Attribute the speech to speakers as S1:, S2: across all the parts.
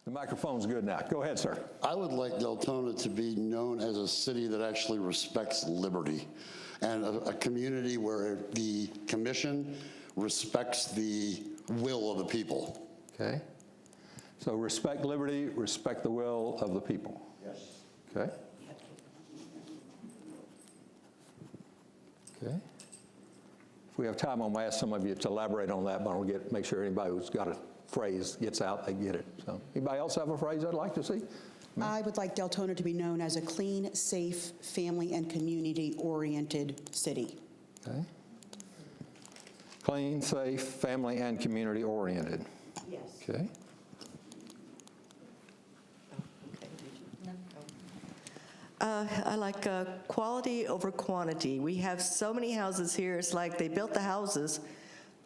S1: The microphone's good now. Go ahead, sir.
S2: I would like Deltona to be known as a city that actually respects liberty and a community where the commission respects the will of the people.
S1: Okay. So respect liberty, respect the will of the people.
S2: Yes.
S1: Okay. Okay. If we have time, I'm going to ask some of you to elaborate on that, but I'll make sure anybody who's got a phrase gets out, they get it. So, anybody else have a phrase I'd like to see?
S3: I would like Deltona to be known as a clean, safe, family, and community-oriented city.
S1: Okay. Clean, safe, family, and community-oriented.
S3: Yes.
S1: Okay.
S4: I like quality over quantity. We have so many houses here, it's like they built the houses,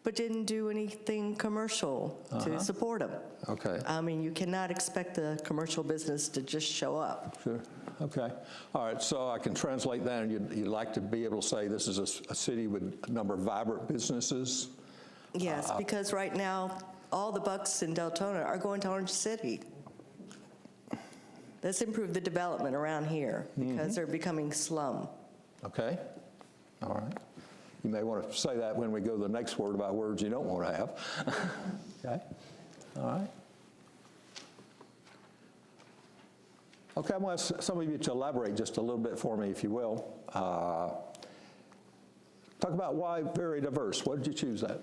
S4: but didn't do anything commercial to support them.
S1: Okay.
S4: I mean, you cannot expect the commercial business to just show up.
S1: Sure. Okay. All right. So I can translate that, and you'd like to be able to say this is a city with a number of vibrant businesses?
S4: Yes, because right now, all the bucks in Deltona are going to Orange City. Let's improve the development around here because they're becoming slum.
S1: Okay. All right. You may want to say that when we go to the next word about words you don't want to have. Okay. All right. Okay, I'm going to ask some of you to elaborate just a little bit for me, if you will. Talk about why very diverse. What did you choose that?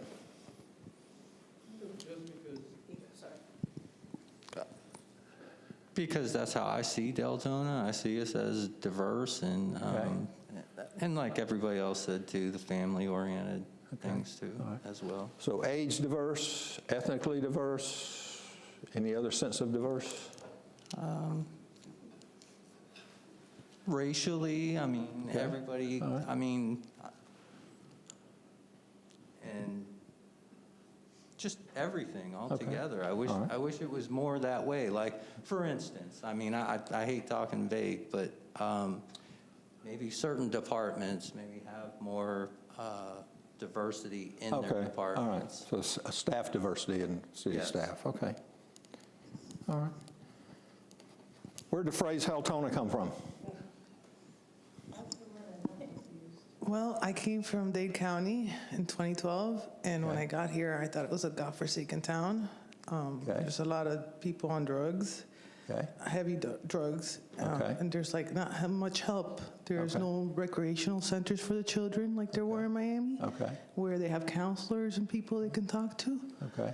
S5: Because that's how I see Deltona. I see us as diverse and like everybody else said too, the family-oriented things too as well.
S1: So age diverse, ethnically diverse, any other sense of diverse?
S5: Racially, I mean, everybody, I mean, and just everything altogether. I wish it was more that way. Like, for instance, I mean, I hate talking vague, but maybe certain departments maybe have more diversity in their departments.
S1: All right. So staff diversity in city staff. Okay. All right. Where did the phrase Deltona come from?
S6: Well, I came from Dade County in 2012, and when I got here, I thought it was a godforsaken town. There's a lot of people on drugs, heavy drugs, and there's like not much help. There's no recreational centers for the children like there were in Miami, where they have counselors and people they can talk to.
S1: Okay.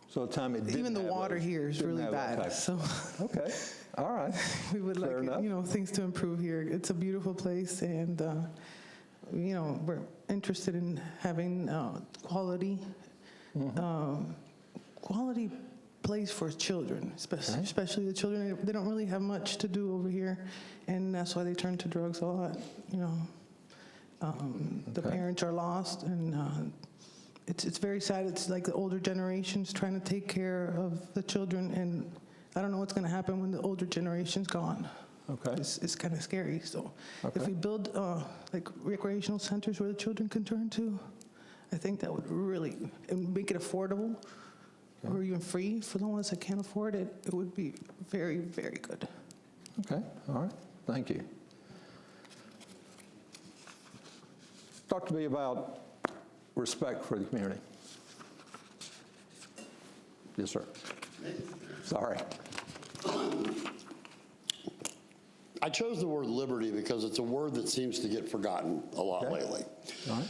S1: So the time it
S6: even the water here is really bad. So
S1: okay. All right.
S6: We would like things to improve here. It's a beautiful place, and we're interested in having quality place for children, especially the children. They don't really have much to do over here, and that's why they turn to drugs a lot. The parents are lost, and it's very sad. It's like the older generations trying to take care of the children, and I don't know what's going to happen when the older generation's gone. Okay. It's kind of scary. So if we build like recreational centers where the children can turn to, I think that would really make it affordable or even free for the ones that can't afford it. It would be very, very good.
S1: Okay. All right. Thank you. Talk to me about respect for the community. Yes, sir. Sorry.
S2: I chose the word liberty because it's a word that seems to get forgotten a lot lately.
S1: All right.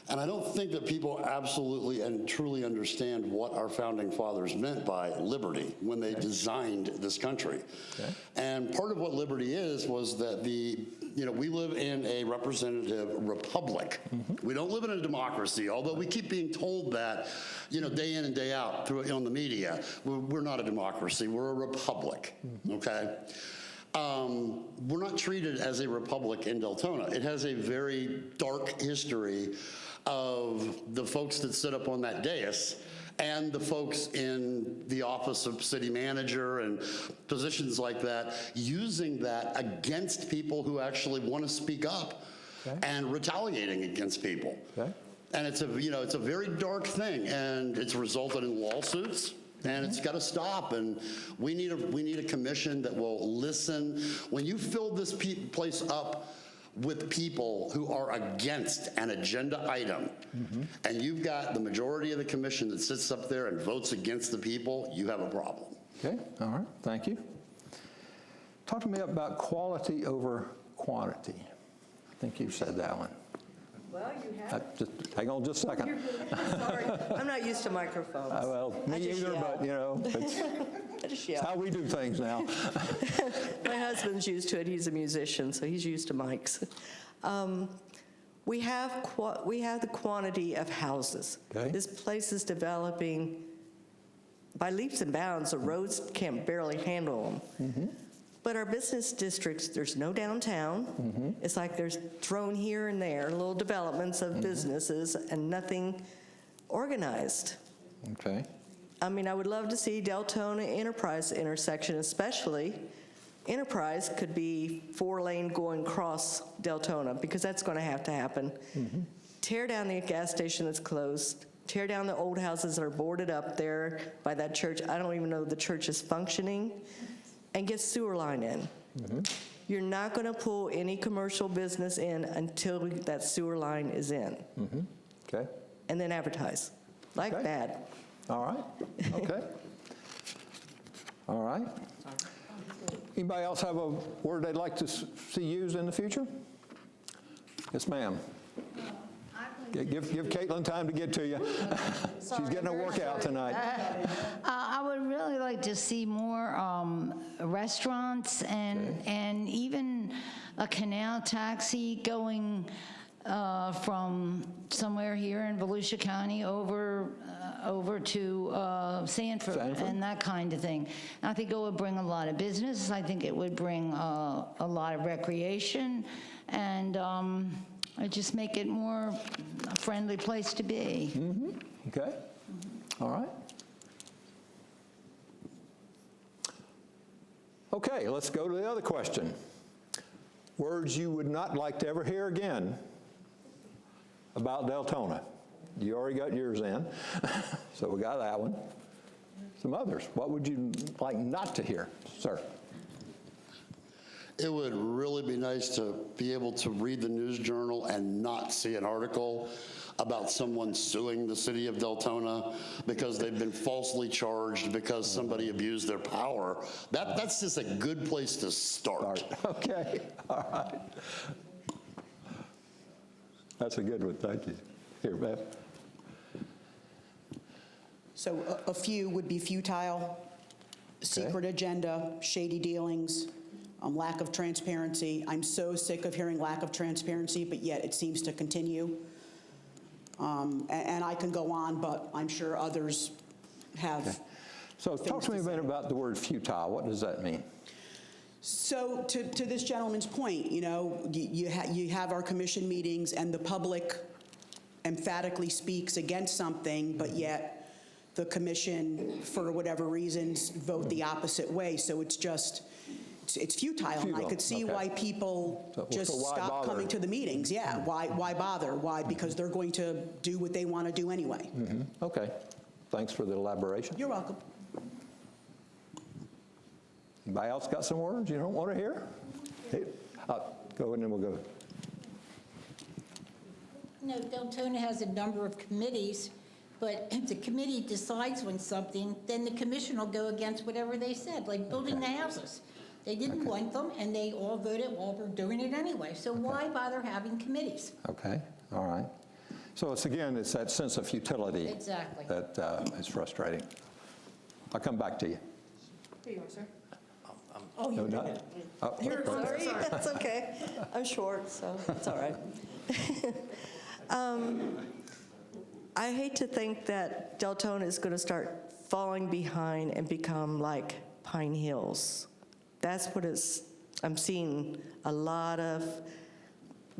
S2: And I don't think that people absolutely and truly understand what our founding fathers meant by liberty when they designed this country. And part of what liberty was that we live in a representative republic. We don't live in a democracy, although we keep being told that, day in and day out on the media. We're not a democracy, we're a republic, okay? We're not treated as a republic in Deltona. It has a very dark history of the folks that sit up on that dais and the folks in the office of city manager and positions like that, using that against people who actually want to speak up and retaliating against people. And it's a very dark thing, and it's resulted in lawsuits. And it's got to stop, and we need a commission that will listen. When you fill this place up with people who are against an agenda item, and you've got the majority of the commission that sits up there and votes against the people, you have a problem.
S1: Okay, all right, thank you. Talk to me about quality over quantity. I think you said that one.
S4: Well, you have.
S1: Just hang on just a second.
S4: Sorry, I'm not used to microphones.
S1: Well,
S4: I
S1: me
S4: just
S1: either,
S4: yell.
S1: but you know, it's
S4: I just
S1: how
S4: yell.
S1: we do things now.
S4: My husband's used to it. He's a musician, so he's used to mics. We have the quantity of houses.
S1: Okay.
S4: This place is developing by leaps and bounds. The roads can't barely handle them. But our business districts, there's no downtown. It's like there's thrown here and there little developments of businesses and nothing organized.
S1: Okay.
S4: I mean, I would love to see Deltona Enterprise intersection, especially. Enterprise could be 4-lane going across Deltona, because that's going to happen. Tear down the gas station that's closed. Tear down the old houses that are boarded up there by that church. I don't even know if the church is functioning. And get sewer line in. You're not going to pull any commercial business in until that sewer line is in.
S1: Okay.
S4: And then advertise. Like
S1: Okay.
S4: that.
S1: All right. Okay. All right. Anybody else have a word they'd like to see used in the future? Yes, ma'am. Give Caitlin time to get to you. She's getting a workout tonight.
S7: I would really like to see more restaurants and even a canal taxi going from somewhere here in Volusia County over to Sanford and that kind of thing. I think it would bring a lot of business. I think it would bring a lot of recreation, and it'd just make it more a friendly place to be.
S1: Okay. All right. Okay, let's go to the other question. Words you would not like to ever hear again about Deltona. You already got yours in, so we got that one. Some others. What would you like not to hear, sir?
S2: It would really be nice to be able to read the news journal and not see an article about someone suing the city of Deltona because they've been falsely charged because somebody abused their power. That's just a good place to start.
S1: Okay, all right. That's a good one, thank you. Here, Beth.
S3: So a few would be futile, secret agenda, shady dealings, lack of transparency. I'm so sick of hearing lack of transparency, but yet it seems to continue. And I can go on, but I'm sure others have.
S1: Okay. So talk to me a minute about the word futile. What does that mean?
S3: So to this gentleman's point, you know, you have our commission meetings and the public emphatically speaks against something, but yet the commission, for whatever reasons, vote the opposite way. So it's just, it's futile. And I could see why people just stop coming to the meetings. Yeah, why bother? Why? Because they're going to do what they want to do anyway.
S1: Okay, thanks for the elaboration.
S3: You're welcome.
S1: Anybody else got some words you don't want to hear? Hey, go and then we'll go.
S8: No, Deltona has a number of committees, but if the committee decides on something, then the commission will go against whatever they said, like building the houses. They didn't want them, and they all voted, well, we're doing it anyway. So why bother having committees?
S1: Okay, all right. So it's that sense of futility.
S8: Exactly.
S1: That is frustrating. I'll come back to you.
S4: Here you are, sir.
S8: Oh,
S1: No,
S8: you
S1: not,
S8: did.
S1: oh,
S4: Sorry, that's okay. I'm short, so it's all right. I hate to think that Deltona is going to start falling behind and become like Pine Hills. That's what I'm seeing a lot of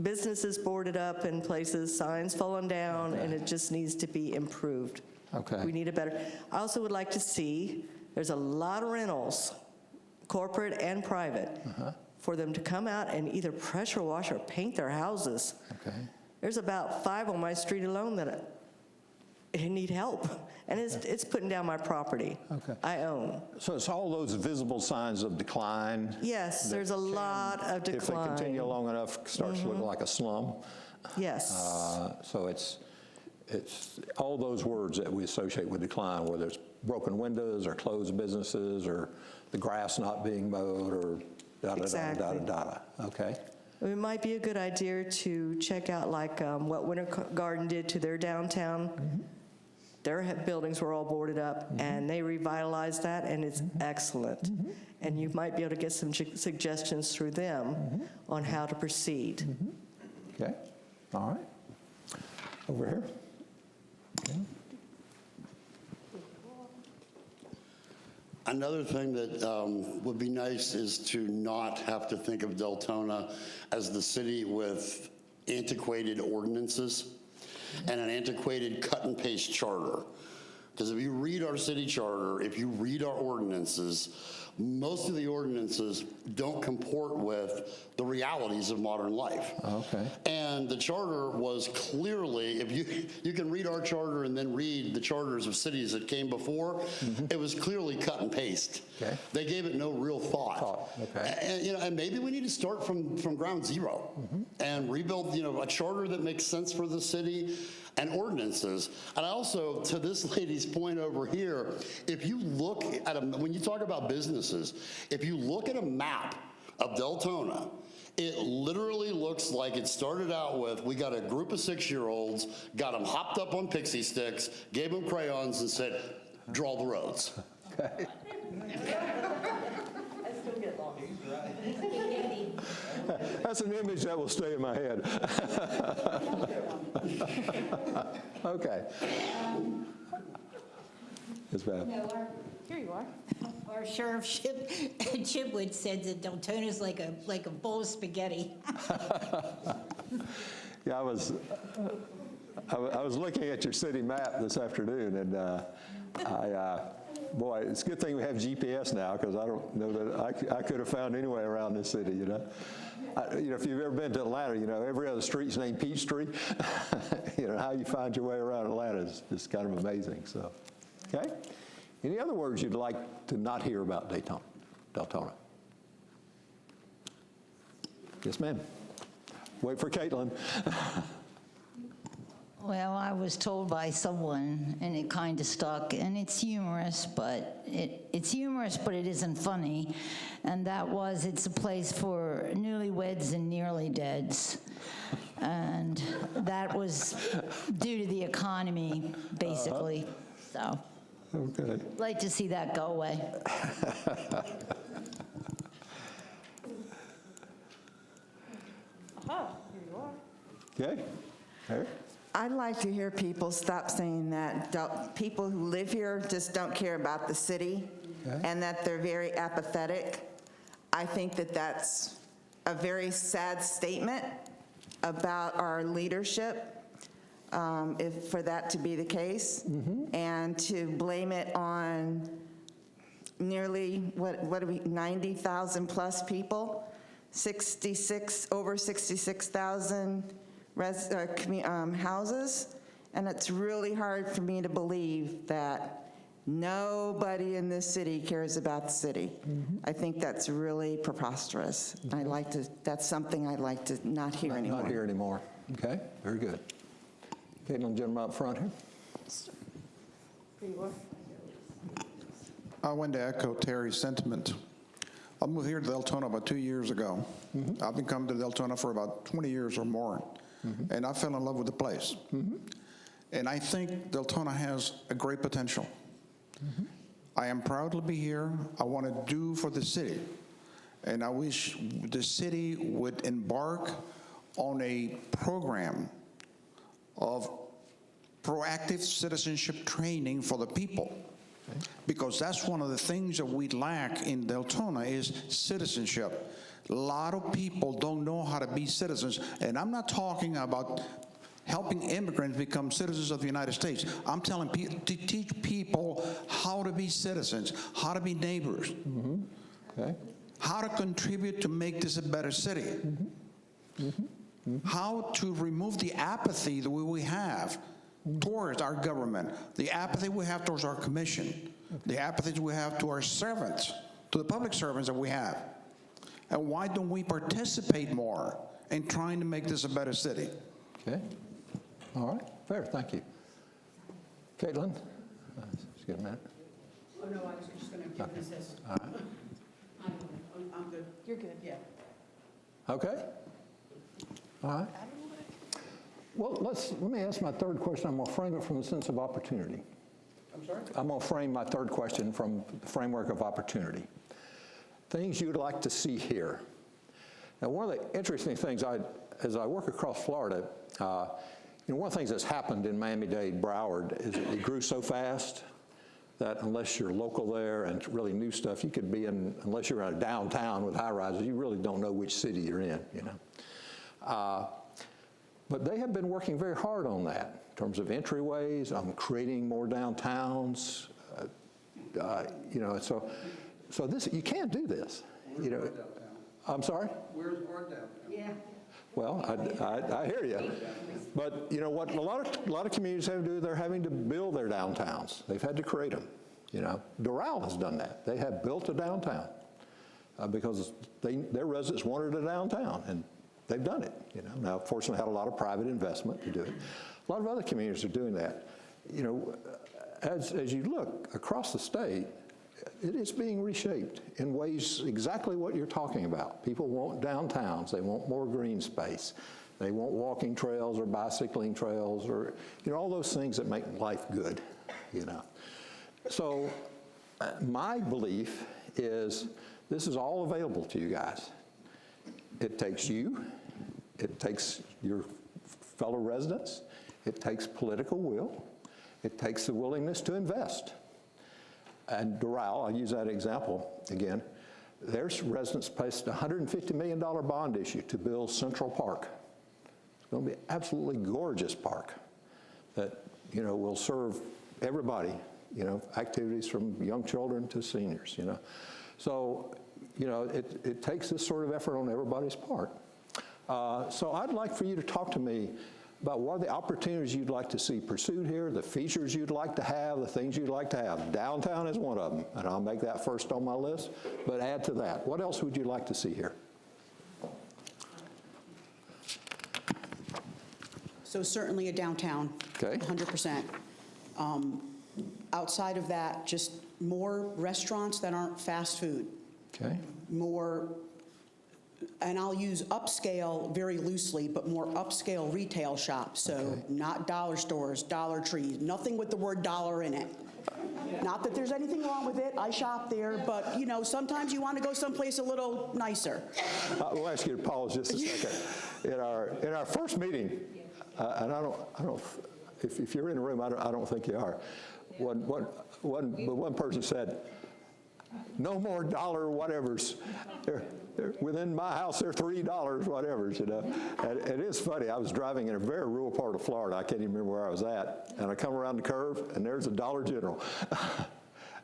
S4: businesses boarded up in places, signs falling down, and it just needs to be improved.
S1: Okay.
S4: We need a better. I also would like to see, there's a lot of rentals, corporate and private, for them to come out and either pressure wash or paint their houses.
S1: Okay.
S4: There's about 5 on my street alone that need help. And it's putting down my property.
S1: Okay.
S4: I own.
S1: So it's all those visible signs of decline.
S4: Yes, there's a lot of decline.
S1: If they continue long enough, starts to look like a slum.
S4: Yes.
S1: So it's all those words that we associate with decline, whether it's broken windows or closed businesses or the grass not being mowed or da-da-da-da-da-da. Okay.
S4: It might be a good idea to check out like what Winter Garden did to their downtown. Their buildings were all boarded up, and they revitalized that, and it's excellent. And you might be able to get some suggestions through them on how to proceed.
S1: Okay. All right. Over here. Okay.
S2: Another thing that would be nice is to not have to think of Deltona as the city with antiquated ordinances and an antiquated cut and paste charter. Because if you read our city charter, if you read our ordinances, most of the ordinances don't comport with the realities of modern life.
S1: Okay.
S2: And the charter was clearly, if you can read our charter and then read the charters of cities that came before, it was clearly cut and paste.
S1: Okay.
S2: They gave it no real thought.
S1: Okay.
S2: And, and maybe we need to start from ground zero and rebuild, a charter that makes sense for the city and ordinances. And also, to this lady's point over here, if you look at when you talk about businesses, if you look at a map of Deltona, it literally looks like it started out with, we got a group of 6-year-olds, got them hopped up on pixie sticks, gave them crayons and said, draw the roads.
S1: Okay. That's an image that will stay in my head. Okay. Yes, ma'am.
S8: Here you are. Our sheriff Chipwood said that Deltona's like a bowl of spaghetti.
S1: Yeah, I was looking at your city map this afternoon, and boy, it's a good thing we have GPS now, because I don't know that I could have found any way around this city, if you've ever been to Atlanta, every other street's named Peachtree. How you find your way around Atlanta is kind of amazing, so. Okay? Any other words you'd like to not hear about Deltona? Yes, ma'am. Wait for Caitlin.
S7: Well, I was told by someone, and it kind of stuck, and it's humorous, but it isn't funny, and that was, it's a place for newlyweds and nearly deads, and that was due to the economy, basically, so.
S1: Okay.
S7: I'd like to see that go away.
S9: Here you are.
S1: Okay. Eric?
S9: I'd like to hear people stop saying that people who live here just don't care about the city and that they're very apathetic. I think that that's a very sad statement about our leadership, if for that to be the case, and to blame it on nearly, what are we, 90,000 plus people, over 66,000 houses, and it's really hard for me to believe that nobody in this city cares about the city. I think that's really preposterous. That's something I'd like to not hear anymore.
S1: Not hear anymore. Okay, very good. Caitlin, gentleman up front here.
S9: Here you are.
S10: I want to echo Terry's sentiment. I moved here to Deltona about 2 years ago. I've been coming to Deltona for about 20 years or more, and I fell in love with the place. And I think Deltona has a great potential. I am proud to be here. I want to do for the city, and I wish the city would embark on a program of proactive citizenship training for the people. Because that's one of the things that we lack in Deltona is citizenship. A lot of people don't know how to be citizens, and I'm not talking about helping immigrants become citizens of the United States. I'm telling people to teach people how to be citizens, how to be neighbors, how to contribute to make this a better city, how to remove the apathy that we have towards our government, the apathy we have towards our commission, the apathy we have to our servants, to the public servants that we have. And why don't we participate more in trying to make this a better city?
S1: Okay. All right. Fair. Thank you. Caitlin? Just get a minute.
S3: Oh, no, I was just going to give this.
S1: All right.
S3: I'm good. You're good. Yeah.
S1: Okay. All right. Well, let me ask my third question. I'm going to frame it from the sense of opportunity.
S10: I'm sorry?
S1: I'm going to frame my third question from the framework of opportunity. Things you'd like to see here. Now, one of the interesting things, as I work across Florida, one of the things that's happened in Miami-Dade, Broward, is that it grew so fast that unless you're local there and really new stuff, you could be in, unless you're in a downtown with high-rises, you really don't know which city you're in, But they have been working very hard on that in terms of entryways, on creating more downtowns, so this, you can't do this, I'm sorry?
S10: Where's our downtown?
S8: Yeah.
S1: Well, I hear you. But you know what a lot of communities have to do, they're having to build their downtowns. They've had to create them. Doral has done that. They have built a downtown because their residents wanted a downtown, and they've done it. Now, fortunately, had a lot of private investment to do it. A lot of other communities are doing that. As you look across the state, it is being reshaped in ways exactly what you're talking about. People want downtowns. They want more green space. They want walking trails or bicycling trails or, all those things that make life good, So my belief is this is all available to you guys. It takes you. It takes your fellow residents. It takes political will. It takes the willingness to invest. And Doral, I'll use that example again, their residents placed a $150 million bond issue to build Central Park. It's going to be an absolutely gorgeous park that, will serve everybody, activities from young children to seniors, So, it takes this sort of effort on everybody's part. So I'd like for you to talk to me about what are the opportunities you'd like to see pursued here, the features you'd like to have, the things you'd like to have. Downtown is one of them, and I'll make that first on my list, but add to that. What else would you like to see here?
S3: So certainly a downtown.
S1: Okay.
S3: 100%. Outside of that, just more restaurants that aren't fast food.
S1: Okay.
S3: More, and I'll use upscale very loosely, but more upscale retail shops. So not dollar stores, Dollar Trees, nothing with the word dollar in it. Not that there's anything wrong with it. I shop there, but sometimes you want to go someplace a little nicer.
S1: We'll ask you to pause just a second. In our first meeting, and I don't. If you're in the room, I don't think you are. One person said, "No more dollar whatevers. They're within my house, they're $3 whatevers." And it is funny. I was driving in a very rural part of Florida. I can't even remember where I was at, and I come around the curve, and there's a Dollar General.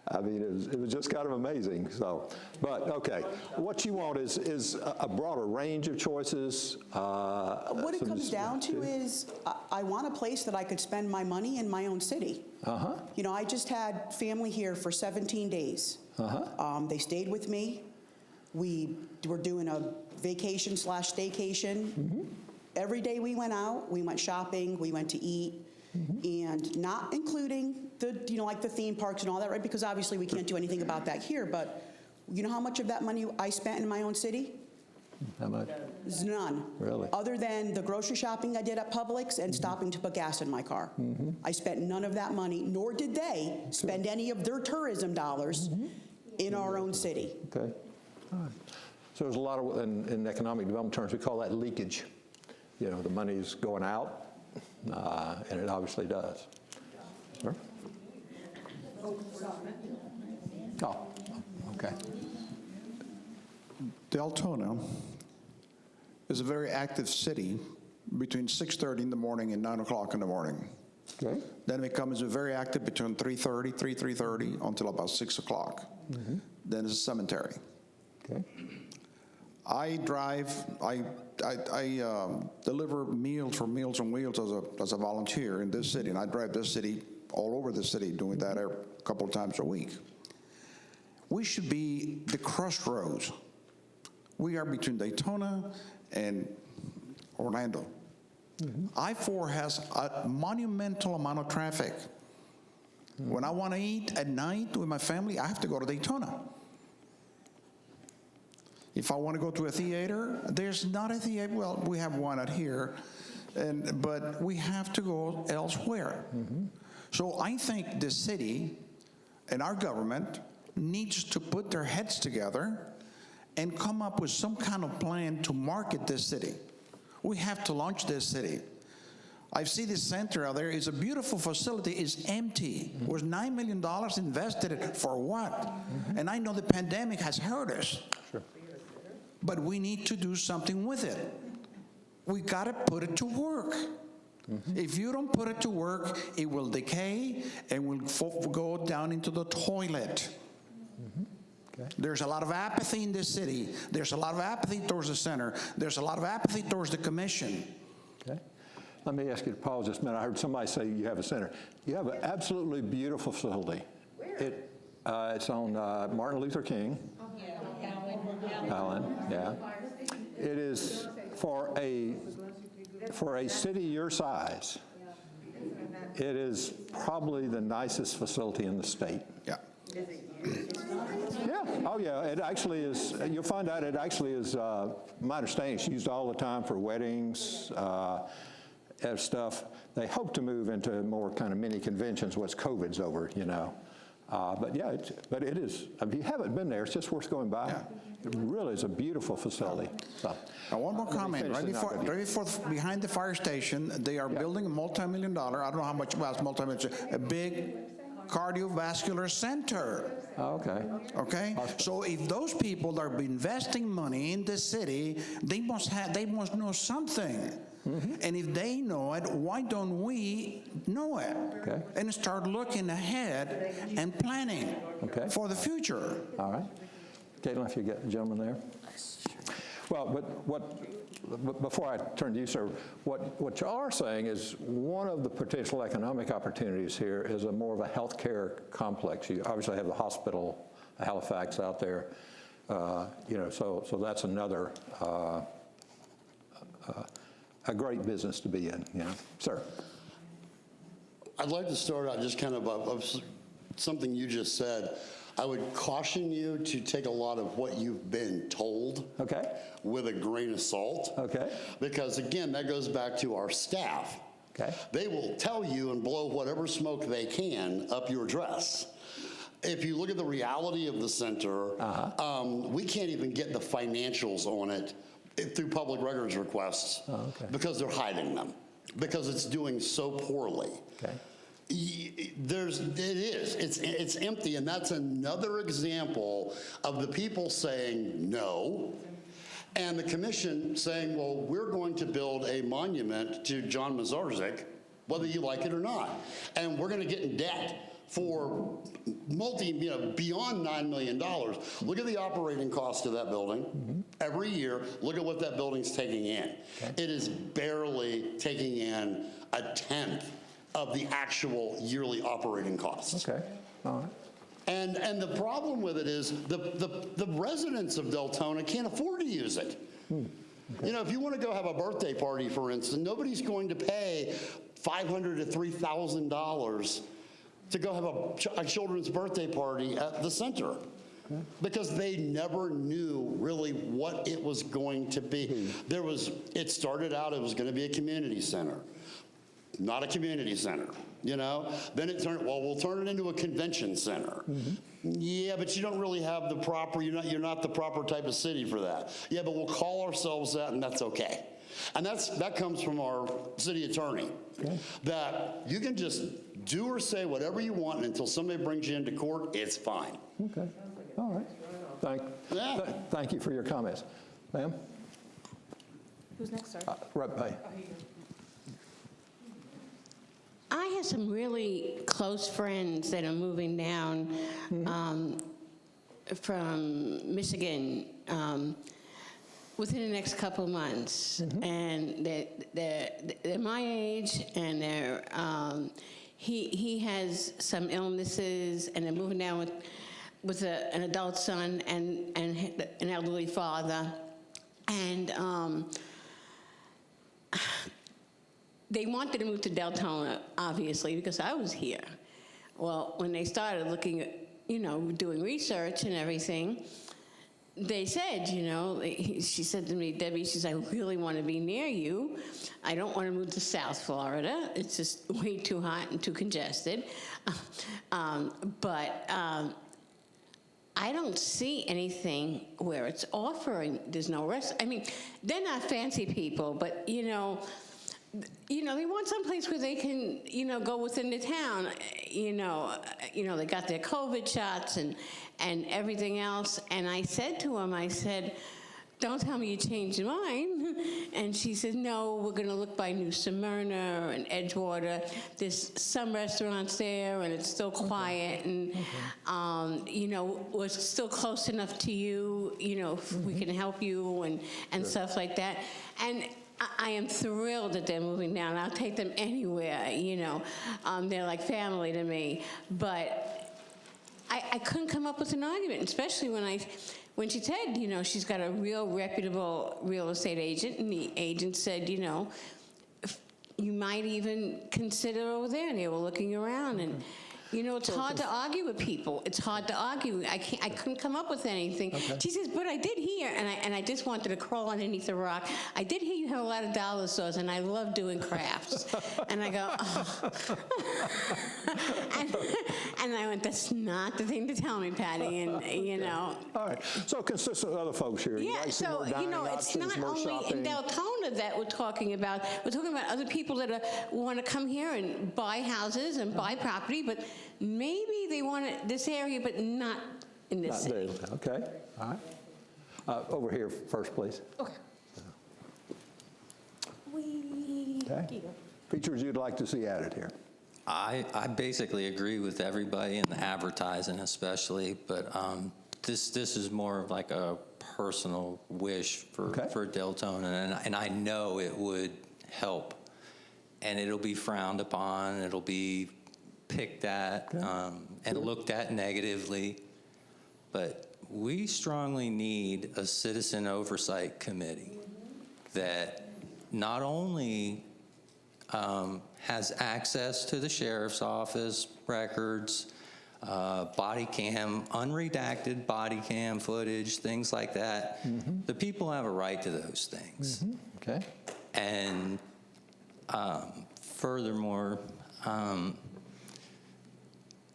S1: I mean, it was just kind of amazing. So, but okay, what you want is a broader range of choices.
S3: What it comes down to is I want a place that I could spend my money in my own city. I just had family here for 17 days. They stayed with me. We were doing a vacation/staycation. Every day we went out, we went shopping, we went to eat, and not including the, like the theme parks and all that, right? Because obviously we can't do anything about that here, but you know how much of that money I spent in my own city?
S1: How much?
S3: There's none.
S1: Really?
S3: Other than the grocery shopping I did at Publix and stopping to put gas in my car. I spent none of that money, nor did they spend any of their tourism dollars in our own city.
S1: Okay. All right. So there's a lot of, in economic development terms, we call that leakage. The money's going out, and it obviously does. Sir? Oh, okay.
S10: Deltona is a very active city between 6:30 in the morning and 9 o'clock in the morning.
S1: Okay.
S10: Then it becomes very active between 3:30 until about 6 o'clock. Then it's a cemetery.
S1: Okay.
S10: I deliver meals for Meals on Wheels as a volunteer in this city, and I drive this city, all over the city, doing that a couple of times a week. We should be the crossroads. We are between Daytona and Orlando. I-4 has a monumental amount of traffic. When I want to eat at night with my family, I have to go to Daytona. If I want to go to a theater, there's not a theater. Well, we have one out here, but we have to go elsewhere. So I think the city and our government needs to put their heads together and come up with some kind of plan to market this city. We have to launch this city. I see this center out there. It's a beautiful facility. It's empty. It was $9 million invested for what? And I know the pandemic has hurt us.
S1: Sure.
S10: But we need to do something with it. We got to put it to work. If you don't put it to work, it will decay and will go down into the toilet. Okay. There's a lot of apathy in this city. There's a lot of apathy towards the center. There's a lot of apathy towards the commission.
S1: Okay. Let me ask you to pause just a minute. I heard somebody say you have a center. You have an absolutely beautiful facility. Where? It's on Martin Luther King. Allen, yeah. It is for a city your size. It is probably the nicest facility in the state.
S10: Yeah.
S1: Yeah. Oh, yeah. It actually is. You'll find out it actually is. My understanding, it's used all the time for weddings and stuff. They hope to move into more kind of mini conventions once COVID's over, you know. But yeah, it is. If you haven't been there, it's just worth going by.
S10: Yeah.
S1: It really is a beautiful facility. So,
S10: now, one more comment. Right before, behind the fire station, they are building a multi-million-dollar, I don't know how much, well, it's multi-million, a big cardiovascular center.
S1: okay.
S10: Okay? So if those people are investing money in the city, they must know something. And if they know it, why don't we know it?
S1: Okay.
S10: And start looking ahead and planning for the future.
S1: All right. Caitlin, if you get the gentleman there. Well, but before I turn to you, sir, what you are saying is one of the potential economic opportunities here is a more of a healthcare complex. You obviously have the hospital, Halifax out there, you know, so that's another a great business to be in, you know. Sir.
S2: I'd like to start out just kind of something you just said. I would caution you to take a lot of what you've been told with a grain of salt. Because again, that goes back to our staff. They will tell you and blow whatever smoke they can up your dress. If you look at the reality of the center, we can't even get the financials on it through public records requests because they're hiding them, because it's doing so poorly. It's empty, and that's another example of the people saying no, and the commission saying, well, we're going to build a monument to John Mazarzik, whether you like it or not, and we're going to get in debt for beyond $9 million. Look at the operating cost of that building. Every year, look at what that building's taking in. It is barely taking in a tenth of the actual yearly operating costs.
S1: All right.
S2: And the problem with it is the residents of Deltona can't afford to use it. You know, if you want to go have a birthday party, for instance, nobody's going to pay $500 to $3,000 to go have a children's birthday party at the center. Because they never knew really what it was going to be. It started out, it was going to be a community center. Not a community center, you know? Then it turned, well, we'll turn it into a convention center. Yeah, but you don't really have the proper, you're not the proper type of city for that. Yeah, but we'll call ourselves that, and that's okay. And that comes from our city attorney, that you can just do or say whatever you want, and until somebody brings you into court, it's fine.
S1: Okay. All right. Thank you for your comments. Ma'am?
S11: Who's next, sir?
S1: Right by.
S11: I have some really close friends that are moving down from Michigan. within the next couple of months, and they're my age, and he has some illnesses, and they're moving down with an adult son and an elderly father, and they wanted to move to Deltona, obviously, because I was here. Well, when they started looking at, doing research and everything, they said, she said to me, Debbie, she said, I really want to be near you. I don't want to move to South Florida. It's just way too hot and too congested. But I don't see anything where it's offering. There's no rest. I mean, they're not fancy people, but, they want someplace where they can, go within the town. They got their COVID shots and everything else. And I said to him, I said, don't tell me you changed your mind. And she said, no, we're going to look by New Smyrna and Edgewater. There's some restaurants there, and it's still quiet. And, we're still close enough to you, if we can help you and stuff like that. And I am thrilled that they're moving down. I'll take them anywhere, they're like family to me. But I couldn't come up with an argument, especially when she said, she's got a real reputable real estate agent, and the agent said, you might even consider over there, and they were looking around, and it's hard to argue with people. It's hard to argue. I couldn't come up with anything. Okay. She says, but I did hear, and I just wanted to crawl underneath the rock. I did hear you have a lot of dollar stores, and I love doing crafts. And I go, oh. and I went, that's not the thing to tell me, Patty, and All
S1: right, so consistent with other folks here.
S11: Yeah,
S1: so,
S11: it's not only in Deltona that we're talking about. We're talking about other people that want to come here and buy houses and buy property, but maybe they want this area, but not in this city.
S1: Okay, all right. Over here first, please.
S12: Okay.
S1: Okay. Features you'd like to see added here.
S5: I basically agree with everybody in the advertising especially, but this is more of like a personal wish for Deltona, and I know it would help. And it'll be frowned upon, it'll be picked at and looked at negatively. But we strongly need a citizen oversight committee that not only has access to the sheriff's office records, body cam, unredacted body cam footage, things like that. The people have a right to those things.
S1: Okay.
S5: And furthermore,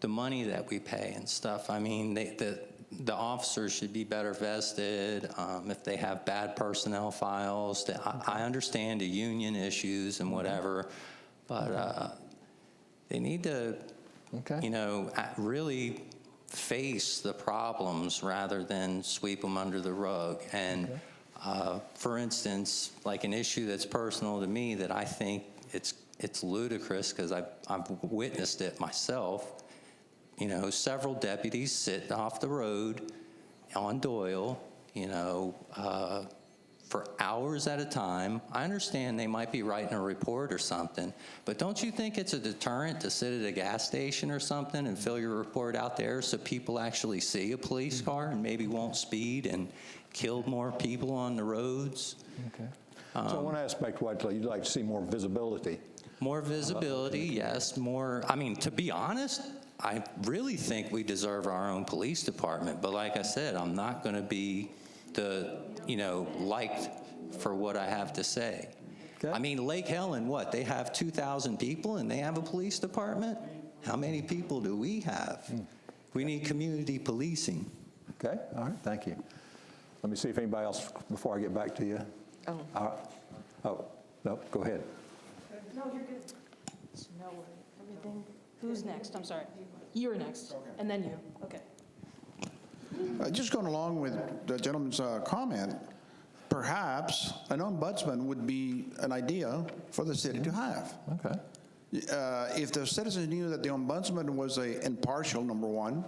S5: the money that we pay and stuff, I mean, the officers should be better vested. If they have bad personnel files, I understand the union issues and whatever, but they need to, really face the problems rather than sweep them under the rug. And for instance, like an issue that's personal to me that I think it's ludicrous because I've witnessed it myself. Several deputies sit off the road on Doyle, for hours at a time. I understand they might be writing a report or something, but don't you think it's a deterrent to sit at a gas station or something and fill your report out there so people actually see a police car and maybe won't speed and kill more people on the roads?
S1: Okay. So one aspect, you'd like to see more visibility.
S5: More visibility, yes. More, I mean, to be honest, I really think we deserve our own police department. But like I said, I'm not going to be liked for what I have to say. Okay. I mean, Lake Helen, they have 2,000 people and they have a police department? How many people do we have? We need community policing.
S1: Okay, all right, thank you. Let me see if anybody else, before I get back to you.
S12: Oh.
S1: All right. Oh, no, go ahead.
S12: No, you're good. No worry. Everything. Who's next? I'm sorry. You're next. Okay. And then you. Okay.
S10: Just going along with the gentleman's comment, perhaps an ombudsman would be an idea for the city to have.
S1: Okay.
S10: If the citizens knew that the ombudsman was impartial, number one,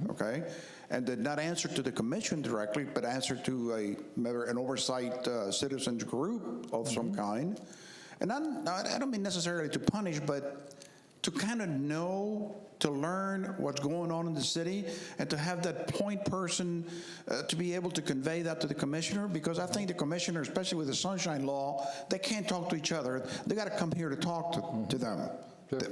S10: okay? And did not answer to the commission directly, but answered to an oversight citizens group of some kind. And I don't mean necessarily to punish, but to kind of know, to learn what's going on in the city, and to have that point person to be able to convey that to the commissioner, because I think the commissioner, especially with the Sunshine Law, they can't talk to each other. They got to come here to talk to them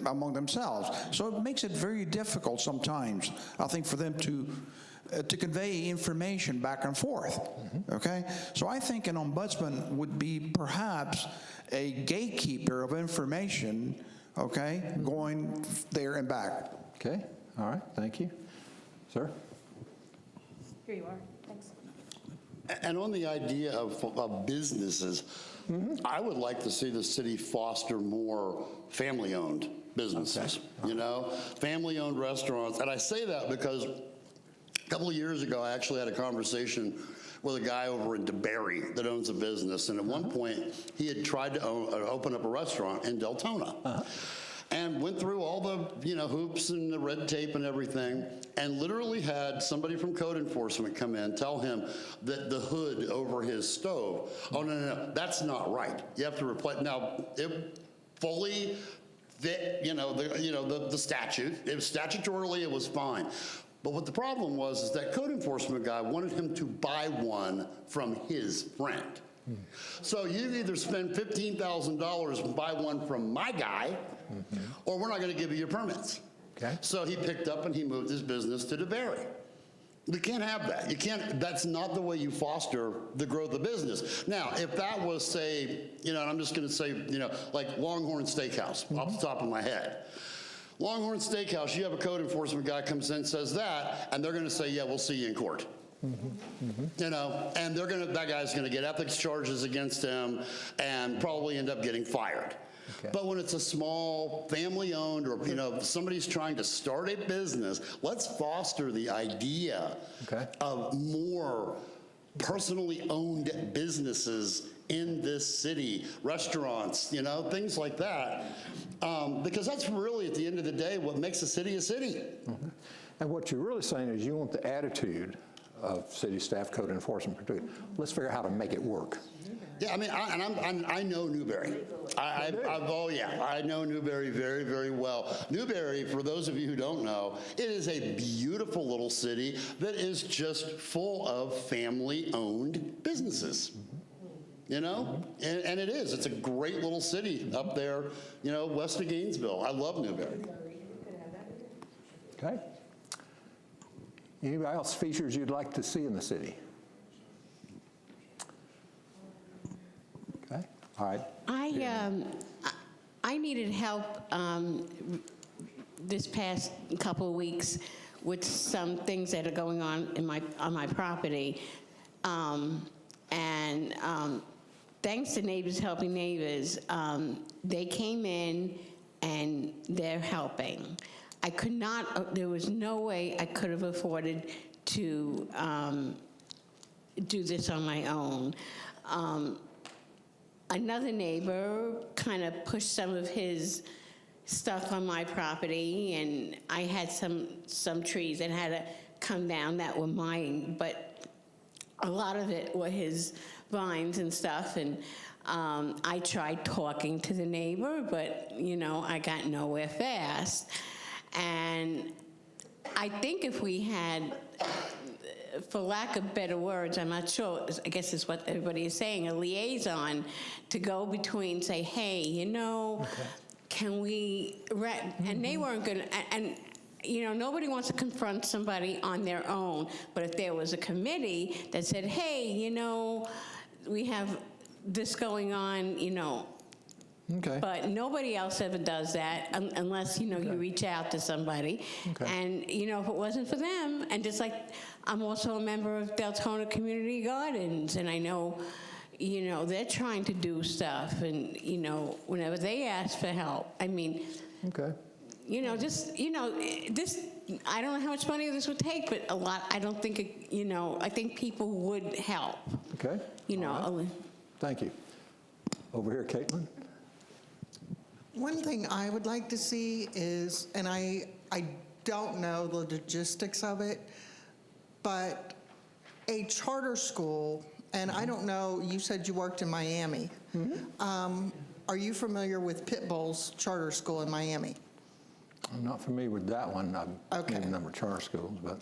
S10: among themselves. So it makes it very difficult sometimes, I think, for them to convey information back and forth, okay? So I think an ombudsman would be perhaps a gatekeeper of information, okay, going there and back.
S1: Okay, all right, thank you. Sir?
S12: Here you are. Thanks.
S2: And on the idea of businesses, I would like to see the city foster more family-owned businesses, you know, family-owned restaurants. And I say that because a couple of years ago, I actually had a conversation with a guy over in DeBerry that owns a business. And at one point, he had tried to open up a restaurant in Deltona. And went through all the, you know, hoops and the red tape and everything, and literally had somebody from code enforcement come in, tell him that the hood over his stove, oh, no, that's not right. You have to replace, now, it fully fit, the statute. It was statutorily, it was fine. But what the problem was is that code enforcement guy wanted him to buy one from his friend. So you either spend $15,000 and buy one from my guy, or we're not going to give you your permits.
S1: Okay.
S2: So he picked up and he moved his business to DeBerry. We can't have that. You can't, that's not the way you foster the growth of business. Now, if that was, say, and I'm just going to say, like Longhorn Steakhouse, off the top of my head. Longhorn Steakhouse, you have a code enforcement guy comes in and says that, and they're going to say, yeah, we'll see you in court. And that guy's going to get ethics charges against him and probably end up getting fired. Okay. But when it's a small family-owned or, somebody's trying to start a business, let's foster the idea of more personally owned businesses in this city, restaurants, things like that. Because that's really, at the end of the day, what makes a city a city.
S1: And what you're really saying is you want the attitude of city staff, code enforcement, let's figure out how to make it work.
S2: Yeah, I mean, I know Newberry. I know Newberry very, very well. Newberry, for those of you who don't know, it is a beautiful little city that is just full of family-owned businesses. And it is. It's a great little city up there, west of Gainesville. I love Newberry.
S1: Okay. Anybody else features you'd like to see in the city? Okay. All right.
S11: I needed help this past couple of weeks with some things that are going on my property, thanks to Neighbors Helping Neighbors, they came in and they're helping. I could not, there was no way I could have afforded to do this on my own. Another neighbor kind of pushed some of his stuff on my property, and I had some trees that had to come down that were mine, but a lot of it were his vines and stuff, and I tried talking to the neighbor, but, I got nowhere fast. And I think if we had, for lack of better words, I'm not sure, I guess it's what everybody is saying, a liaison to go between, say, hey, can we, and they weren't going to, and nobody wants to confront somebody on their own, but if there was a committee that said, hey, we have this going on,
S1: Okay.
S11: But nobody else ever does that unless, you reach out to somebody.
S1: Okay.
S11: And, if it wasn't for them, and just like I'm also a member of Deltona Community Gardens, and I know, they're trying to do stuff, and, whenever they ask for help, I mean,
S1: okay.
S11: This, I don't know how much money this would take, but a lot, I don't think, I think people would help.
S1: Okay. Right. Thank you. Over here, Caitlin.
S13: One thing I would like to see is, and I don't know the logistics of it, but a charter school, and I don't know, you said you worked in Miami. Are you familiar with Pitbull's charter school in Miami?
S1: I'm not familiar with that one. I've
S13: Okay.
S1: seen a number of charter schools, but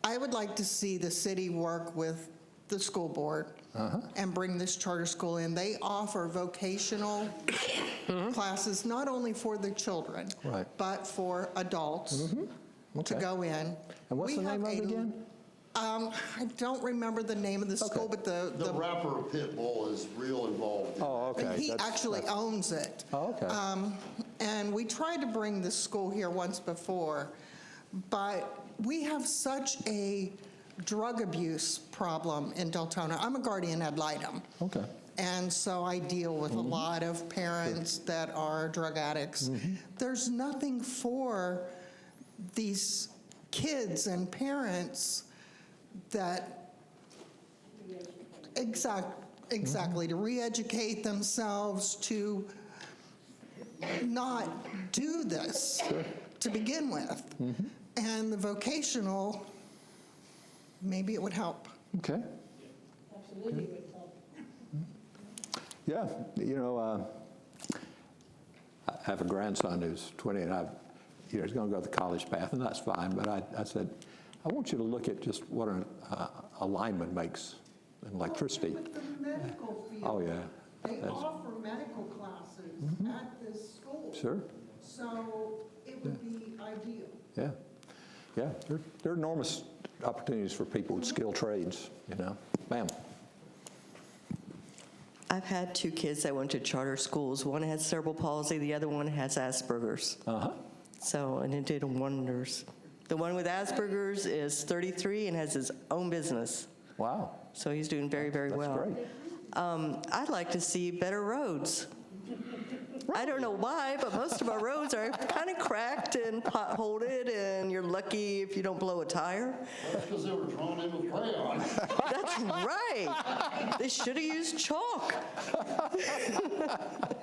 S13: I would like to see the city work with the school board and bring this charter school in. They offer vocational classes, not only for the children,
S1: Right.
S13: but for adults to
S1: Okay.
S13: go in.
S1: And what's the name of it again?
S13: I don't remember the name of the school, but
S2: The rapper Pitbull is real involved.
S1: Oh, okay.
S13: He actually owns it.
S1: Oh, okay.
S13: And we tried to bring this school here once before, but we have such a drug abuse problem in Deltona. I'm a guardian ad litem.
S1: Okay.
S13: And so I deal with a lot of parents that are drug addicts. There's nothing for these kids and parents that exactly to re-educate themselves, to not do this to begin with. And the vocational, maybe it would help.
S1: Okay.
S8: Absolutely would help.
S1: Yeah, you know, I have a grandson who's 20, and he's going to go the college path, and that's fine. But I said, I want you to look at just what a lineman makes in electricity.
S13: With the medical field,
S1: Oh, yeah.
S13: they offer medical classes at this school.
S1: Sure.
S13: So it would be ideal.
S1: Yeah. Yeah, there are enormous opportunities for people with skilled trades, you know. Ma'am.
S4: I've had two kids that went to charter schools. One has cerebral palsy, the other one has Asperger's. So, and it did wonders. The one with Asperger's is 33 and has his own business.
S1: Wow.
S4: So he's doing very, very well.
S1: That's great.
S4: I'd like to see better roads. I don't know why, but most of our roads are kind of cracked and potholed, and you're lucky if you don't blow a tire.
S2: That's because they were drawn in with crayon.
S4: That's right. They should have used chalk.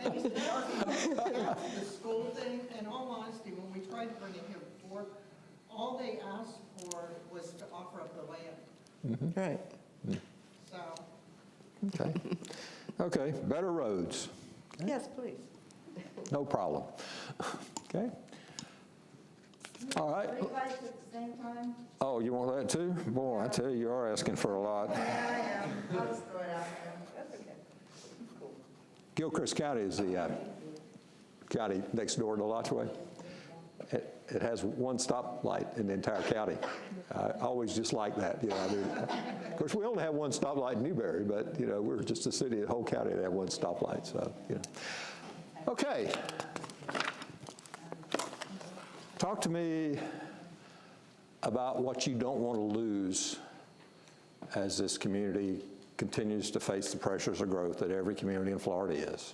S13: And the school thing, in all honesty, when we tried to bring it here before, all they asked for was to offer up the land.
S4: Right.
S13: So,
S1: Okay. Okay, better roads.
S4: Yes, please.
S1: No problem. Okay. All right.
S9: Everybody at the same time?
S1: Oh, you want that too? Boy, I tell you, you are asking for a lot.
S9: Yeah, I am. I'll just throw it out there. That's okay.
S1: Gilchrist County is the county next door to Lotchway. It has one stoplight in the entire county. I always just like that. You know, I mean, of course, we only have one stoplight in Newberry, but you know, we're just a city, the whole county that have one stoplight. So, you know. Okay. Talk to me about what you don't want to lose as this community continues to face the pressures of growth that every community in Florida is.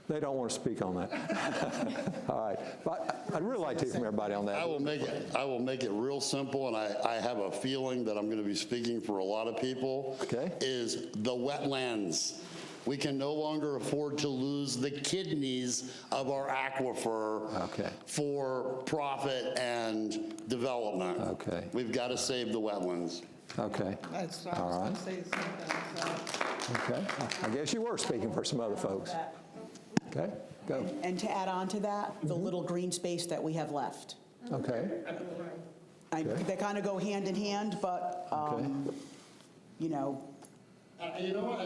S1: They don't want to speak on that. All right. But I'd really like to hear from everybody on that.
S2: I will make it real simple, and I have a feeling that I'm going to be speaking for a lot of people.
S1: Okay.
S2: Is the wetlands. We can no longer afford to lose the kidneys of our aquifer for profit and development.
S1: Okay.
S2: We've got to save the wetlands.
S1: Okay.
S13: that's, I
S1: All
S13: was going
S1: right.
S13: to say the same thing. So.
S1: Okay. I guess you were speaking for some other folks. Okay. Go.
S3: And to add on to that, the little green space that we have left.
S1: Okay.
S3: They kind of go hand in hand, but, you know.
S2: You know what,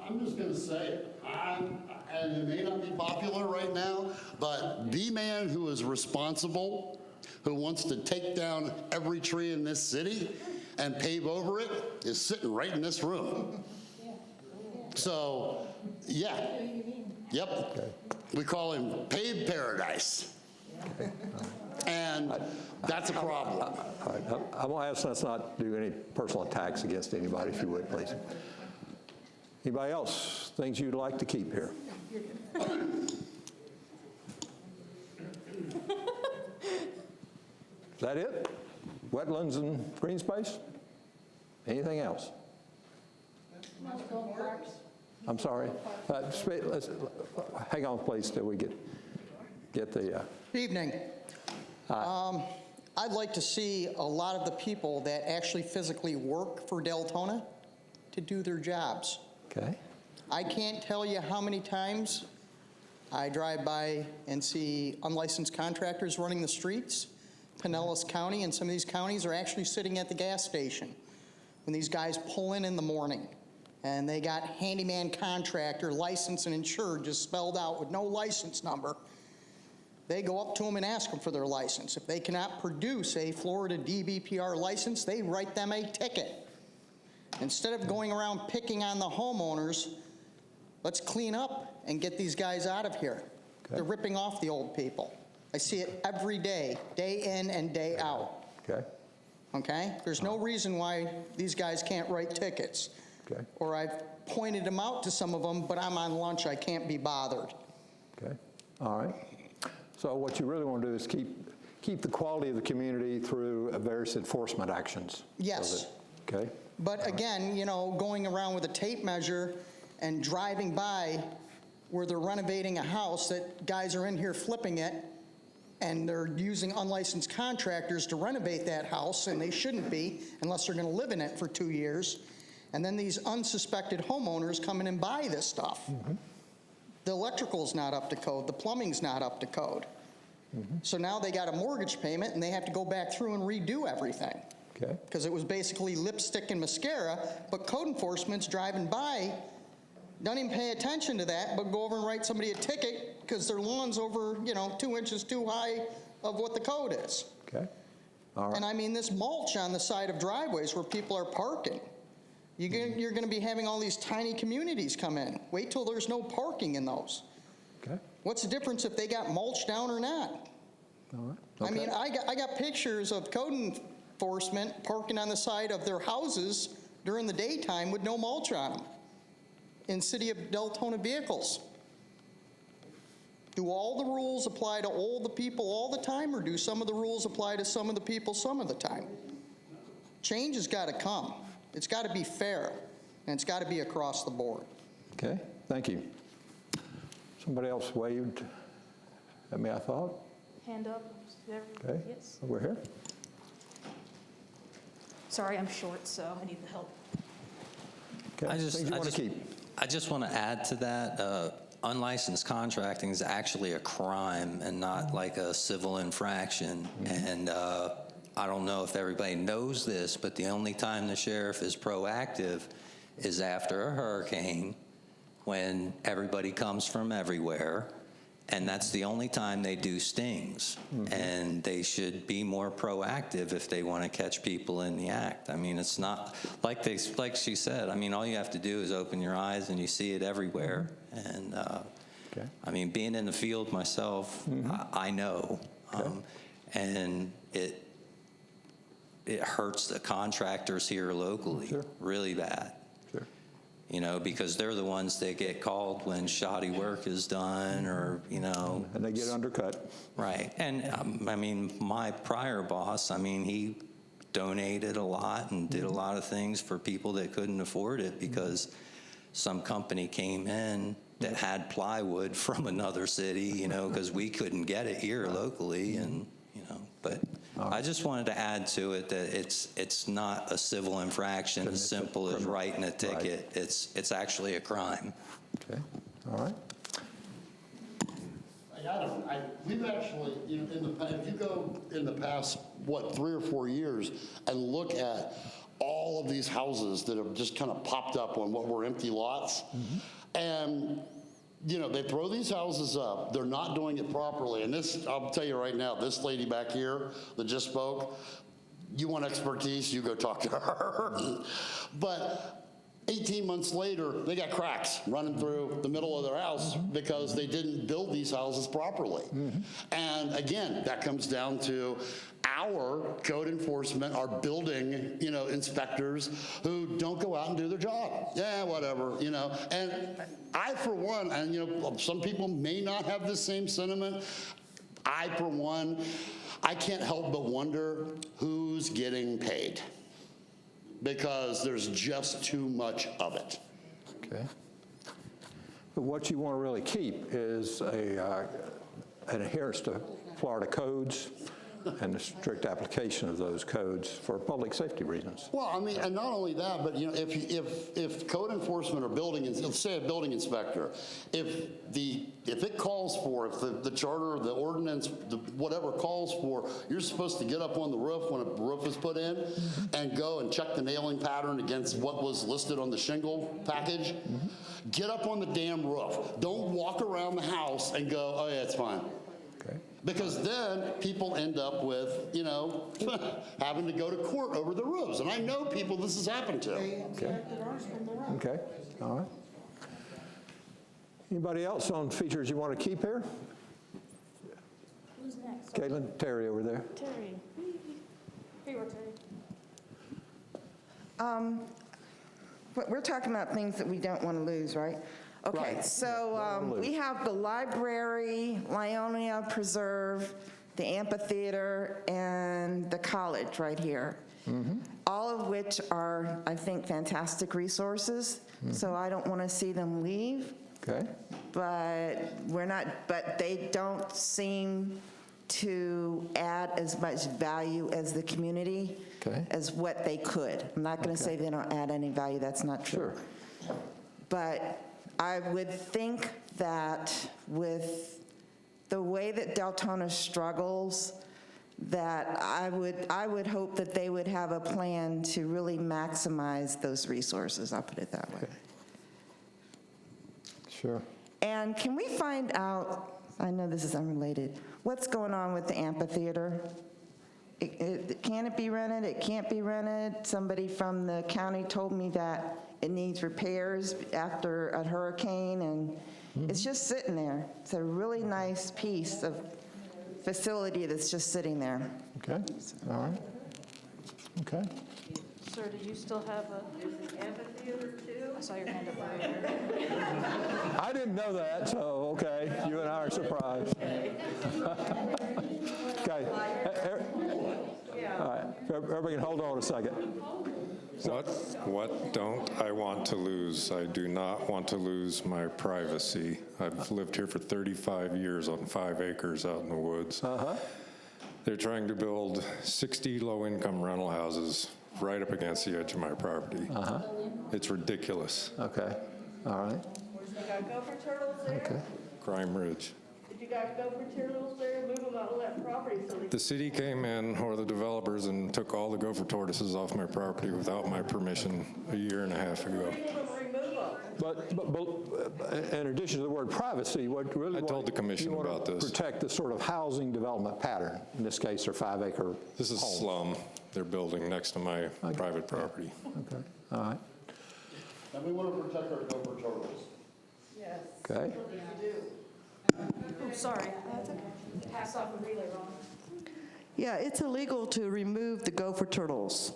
S2: I'm just going to say it, and it may not be popular right now, but the man who is responsible, who wants to take down every tree in this city and pave over it, is sitting right in this room. So, yeah. Yep. We call him Pave Paradise. And that's a problem.
S1: All right. I'm going to ask let's not do any personal attacks against anybody, if you would, please. Anybody else? Things you'd like to keep here? Is that it? Wetlands and green space? Anything else? I'm sorry. Let's hang on, please, till we get the.
S13: Good evening. I'd like to see a lot of the people that actually physically work for Deltona to do their jobs.
S1: Okay.
S13: I can't tell you how many times I drive by and see unlicensed contractors running the streets. Pinellas County and some of these counties are actually sitting at the gas station when these guys pull in the morning and they got handyman contractor, licensed and insured, just spelled out with no license number. They go up to them and ask them for their license. If they cannot produce a Florida DBPR license, they write them a ticket. Instead of going around picking on the homeowners, let's clean up and get these guys out of here.
S1: Okay.
S13: They're ripping off the old people. I see it every day in and day out.
S1: Okay.
S13: Okay? There's no reason why these guys can't write tickets.
S1: Okay.
S13: Or I've pointed them out to some of them, but I'm on lunch, I can't be bothered.
S1: Okay. All right. So what you really want to do is keep the quality of the community through various enforcement actions.
S13: Yes.
S1: Okay.
S13: But again, you know, going around with a tape measure and driving by where they're renovating a house that guys are in here flipping it, and they're using unlicensed contractors to renovate that house, and they shouldn't be unless they're going to live in it for 2 years. And then these unsuspected homeowners come in and buy this stuff.
S1: Mm-hmm.
S13: The electrical's not up to code. The plumbing's not up to code.
S1: Mm-hmm.
S13: So now they got a mortgage payment, and they have to go back through and redo everything.
S1: Okay.
S13: Because it was basically lipstick and mascara, but code enforcement's driving by, don't even pay attention to that, but go over and write somebody a ticket because their lawn's over, 2 inches too high of what the code is.
S1: Okay. All right.
S13: And I mean, this mulch on the side of driveways where people are parking, you're going to be having all these tiny communities come in. Wait till there's no parking in those.
S1: Okay.
S13: What's the difference if they got mulch down or not?
S1: All right.
S13: I
S1: Okay.
S13: mean, I got pictures of code enforcement parking on the side of their houses during the daytime with no mulch on them in city of Deltona vehicles. Do all the rules apply to all the people all the time, or do some of the rules apply to some of the people some of the time? Change has got to come. It's got to be fair, and it's got to be across the board.
S1: Okay. Thank you. Somebody else waved at me, I thought.
S12: Hand up.
S1: Okay.
S12: Yes.
S1: Over here.
S12: Sorry, I'm short, so I need the help.
S1: Okay. Things you want to keep.
S5: I just want to add to that, unlicensed contracting is actually a crime and not like a civil infraction. And I don't know if everybody knows this, but the only time the sheriff is proactive is after a hurricane when everybody comes from everywhere. And that's the only time they do stings. And they should be more proactive if they want to catch people in the act. I mean, it's not, like she said, I mean, all you have to do is open your eyes and you see it everywhere. And,
S1: Okay.
S5: I mean, being in the field myself, I know.
S1: Okay.
S5: And it hurts the contractors here locally
S1: Sure.
S5: really bad.
S1: Sure.
S5: Because they're the ones that get called when shoddy work is done or,
S1: And they get undercut.
S5: Right. And I mean, my prior boss, I mean, he donated a lot and did a lot of things for people that couldn't afford it because some company came in that had plywood from another city, because we couldn't get it here locally. And, but I just wanted to add to it that it's not a civil infraction as simple as writing a ticket.
S1: Right.
S5: It's actually a crime.
S1: Okay. All right.
S2: We've actually, if you go in the past, 3 or 4 years and look at all of these houses that have just kind of popped up on what were empty lots, and they throw these houses up. They're not doing it properly. And this, I'll tell you right now, this lady back here that just spoke, you want expertise, you go talk to her. But 18 months later, they got cracks running through the middle of their house because they didn't build these houses properly. And again, that comes down to our code enforcement, our building, inspectors who don't go out and do their job. Yeah, whatever, And I, for one, and some people may not have the same sentiment. I, for one, I can't help but wonder who's getting paid, because there's just too much of it.
S1: Okay. But what you want to really keep is an adherence to Florida codes, and the strict application of those codes for public safety reasons.
S2: Well, I mean, and not only that, but if code enforcement or let's say a building inspector, if it calls for, if the charter, the ordinance, whatever calls for, you're supposed to get up on the roof when a roof is put in and go and check the nailing pattern against what was listed on the shingle package. Get up on the damn roof. Don't walk around the house and go, oh yeah, it's fine.
S1: Okay.
S2: Because then people end up with, having to go to court over the roofs. And I know people this has happened to.
S1: Okay. Okay. All right. Anybody else on features you want to keep here?
S12: Who's next?
S1: Caitlin, Terry over there.
S12: Terry. Here you are, Terry.
S9: But we're talking about things that we don't want to lose, right? Okay,
S1: Right.
S9: so we have the library, Lyonia Preserve, the amphitheater, and the college right here. All of which are, I think, fantastic resources. So I don't want to see them leave.
S1: Okay.
S9: But they don't seem to add as much value as the community as what they could. I'm not going to say they don't add any value, that's not true.
S1: Sure.
S9: But I would think that with the way that Deltona struggles, that I would hope that they would have a plan to really maximize those resources, I'll put it that way.
S1: Sure.
S9: And can we find out, I know this is unrelated, what's going on with the amphitheater? Can it be rented? It can't be rented? Somebody from the county told me that it needs repairs after a hurricane, and it's just sitting there. It's a really nice piece of facility that's just sitting there.
S1: Okay. All right. Okay.
S12: Sir, did you still have a amphitheater too? I saw your hand up earlier.
S1: I didn't know that, so okay, you and I are surprised. Okay. All right, everybody can hold on a second.
S14: What don't I want to lose? I do not want to lose my privacy. I've lived here for 35 years on 5 acres out in the woods. They're trying to build 60 low-income rental houses right up against the edge of my property. It's ridiculous.
S1: Okay. All right.
S4: You got gopher turtles there?
S1: Okay.
S14: Crime Ridge.
S4: Did you got gopher turtles there? Move them out of that property so they
S14: The city came in, or the developers, and took all the gopher tortoises off my property without my permission a year and a half ago.
S1: But in addition to the word privacy, what really
S14: I told the commission about this.
S1: Protect the sort of housing development pattern. In this case, they're 5-acre
S14: This is
S1: homes.
S14: slum they're building next to my private property.
S1: Okay. All right.
S2: And we want to protect our gopher turtles.
S4: Yes.
S1: Okay.
S12: Oh, sorry. Pass off the relay, Ron.
S4: Yeah, it's illegal to remove the gopher turtles.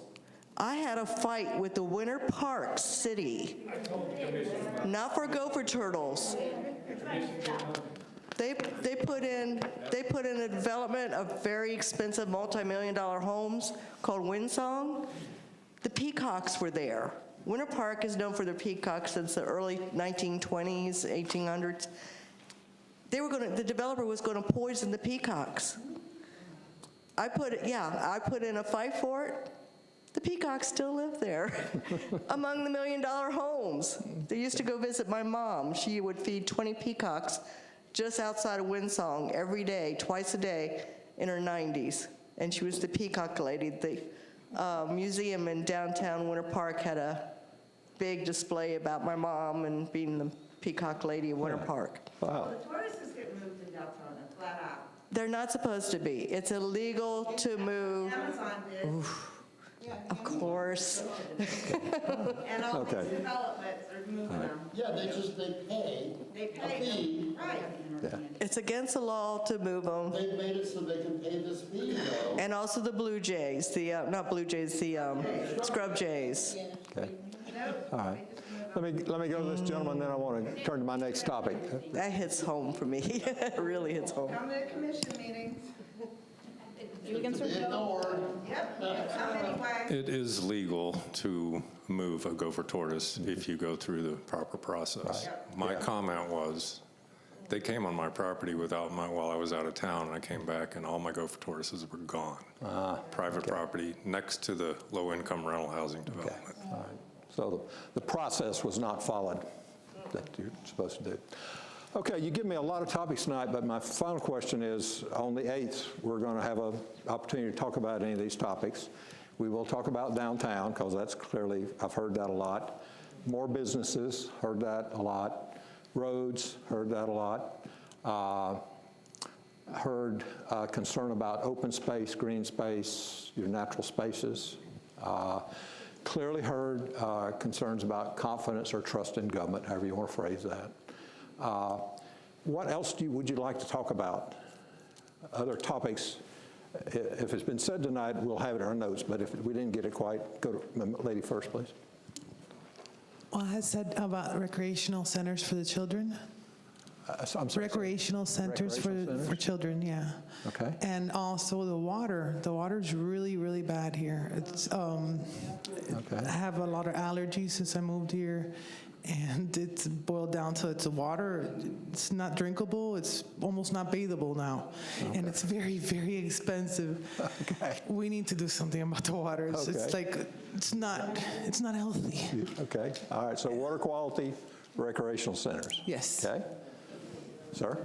S4: I had a fight with the Winter Park City, not for gopher turtles. They put in a development of very expensive multi-million-dollar homes called Windsong. The peacocks were there. Winter Park is known for their peacocks since the early 1920s, 1800s. The developer was going to poison the peacocks. I put in a fight for it. The peacocks still live there among the million-dollar homes. They used to go visit my mom. She would feed 20 peacocks just outside of Windsong every day, twice a day in her 90s. And she was the peacock lady. The museum in downtown Winter Park had a big display about my mom and being the peacock lady of Winter Park.
S1: Wow.
S9: The tortoises get moved in Deltona, flat out.
S4: They're not supposed to be. It's illegal to move.
S9: Amazon did.
S4: Of course.
S9: And all
S1: Okay.
S9: these developments are moving them.
S2: Yeah, they pay
S9: They
S2: a
S9: pay
S2: fee.
S9: them, right.
S1: Yeah.
S4: It's against the law to move them.
S2: They made it so they can pay this fee, though.
S4: And also the blue jays, not blue jays, the scrub jays.
S1: Okay. All right. Let me go to this gentleman, then I want to turn to my next topic.
S4: That hits home for me. It really hits home.
S9: Come to commission meetings.
S12: You again, sir?
S9: Yep, come anyway.
S14: It is legal to move a gopher tortoise if you go through the proper process. My comment was, they came on my property while I was out of town, and I came back, and all my gopher tortoises were gone. Private property next to the low-income rental housing development.
S1: All right. So the process was not followed that you're supposed to do. Okay, you give me a lot of topics tonight, but my final question is, on the 8th, we're going to have an opportunity to talk about any of these topics. We will talk about downtown, because that's clearly, I've heard that a lot. More businesses, heard that a lot. Roads, heard that a lot. Heard concern about open space, green space, your natural spaces. Clearly heard concerns about confidence or trust in government, however you want to phrase that. What else would you like to talk about? Other topics? If it's been said tonight, we'll have it in our notes, but if we didn't get it quite, go to lady first, please.
S6: Well, I had said about recreational centers for the children.
S1: I'm sorry.
S6: Recreational centers for children, yeah.
S1: Okay.
S6: And also the water. The water's really, really bad here. It's I have a lot of allergies since I moved here, and it's boiled down to it's the water. It's not drinkable. It's almost not bathable now, and it's very, very expensive.
S1: Okay.
S6: We need to do something about the water. It's like it's not healthy.
S1: Okay. All right. So water quality, recreational centers.
S6: Yes.
S1: Okay. Sir?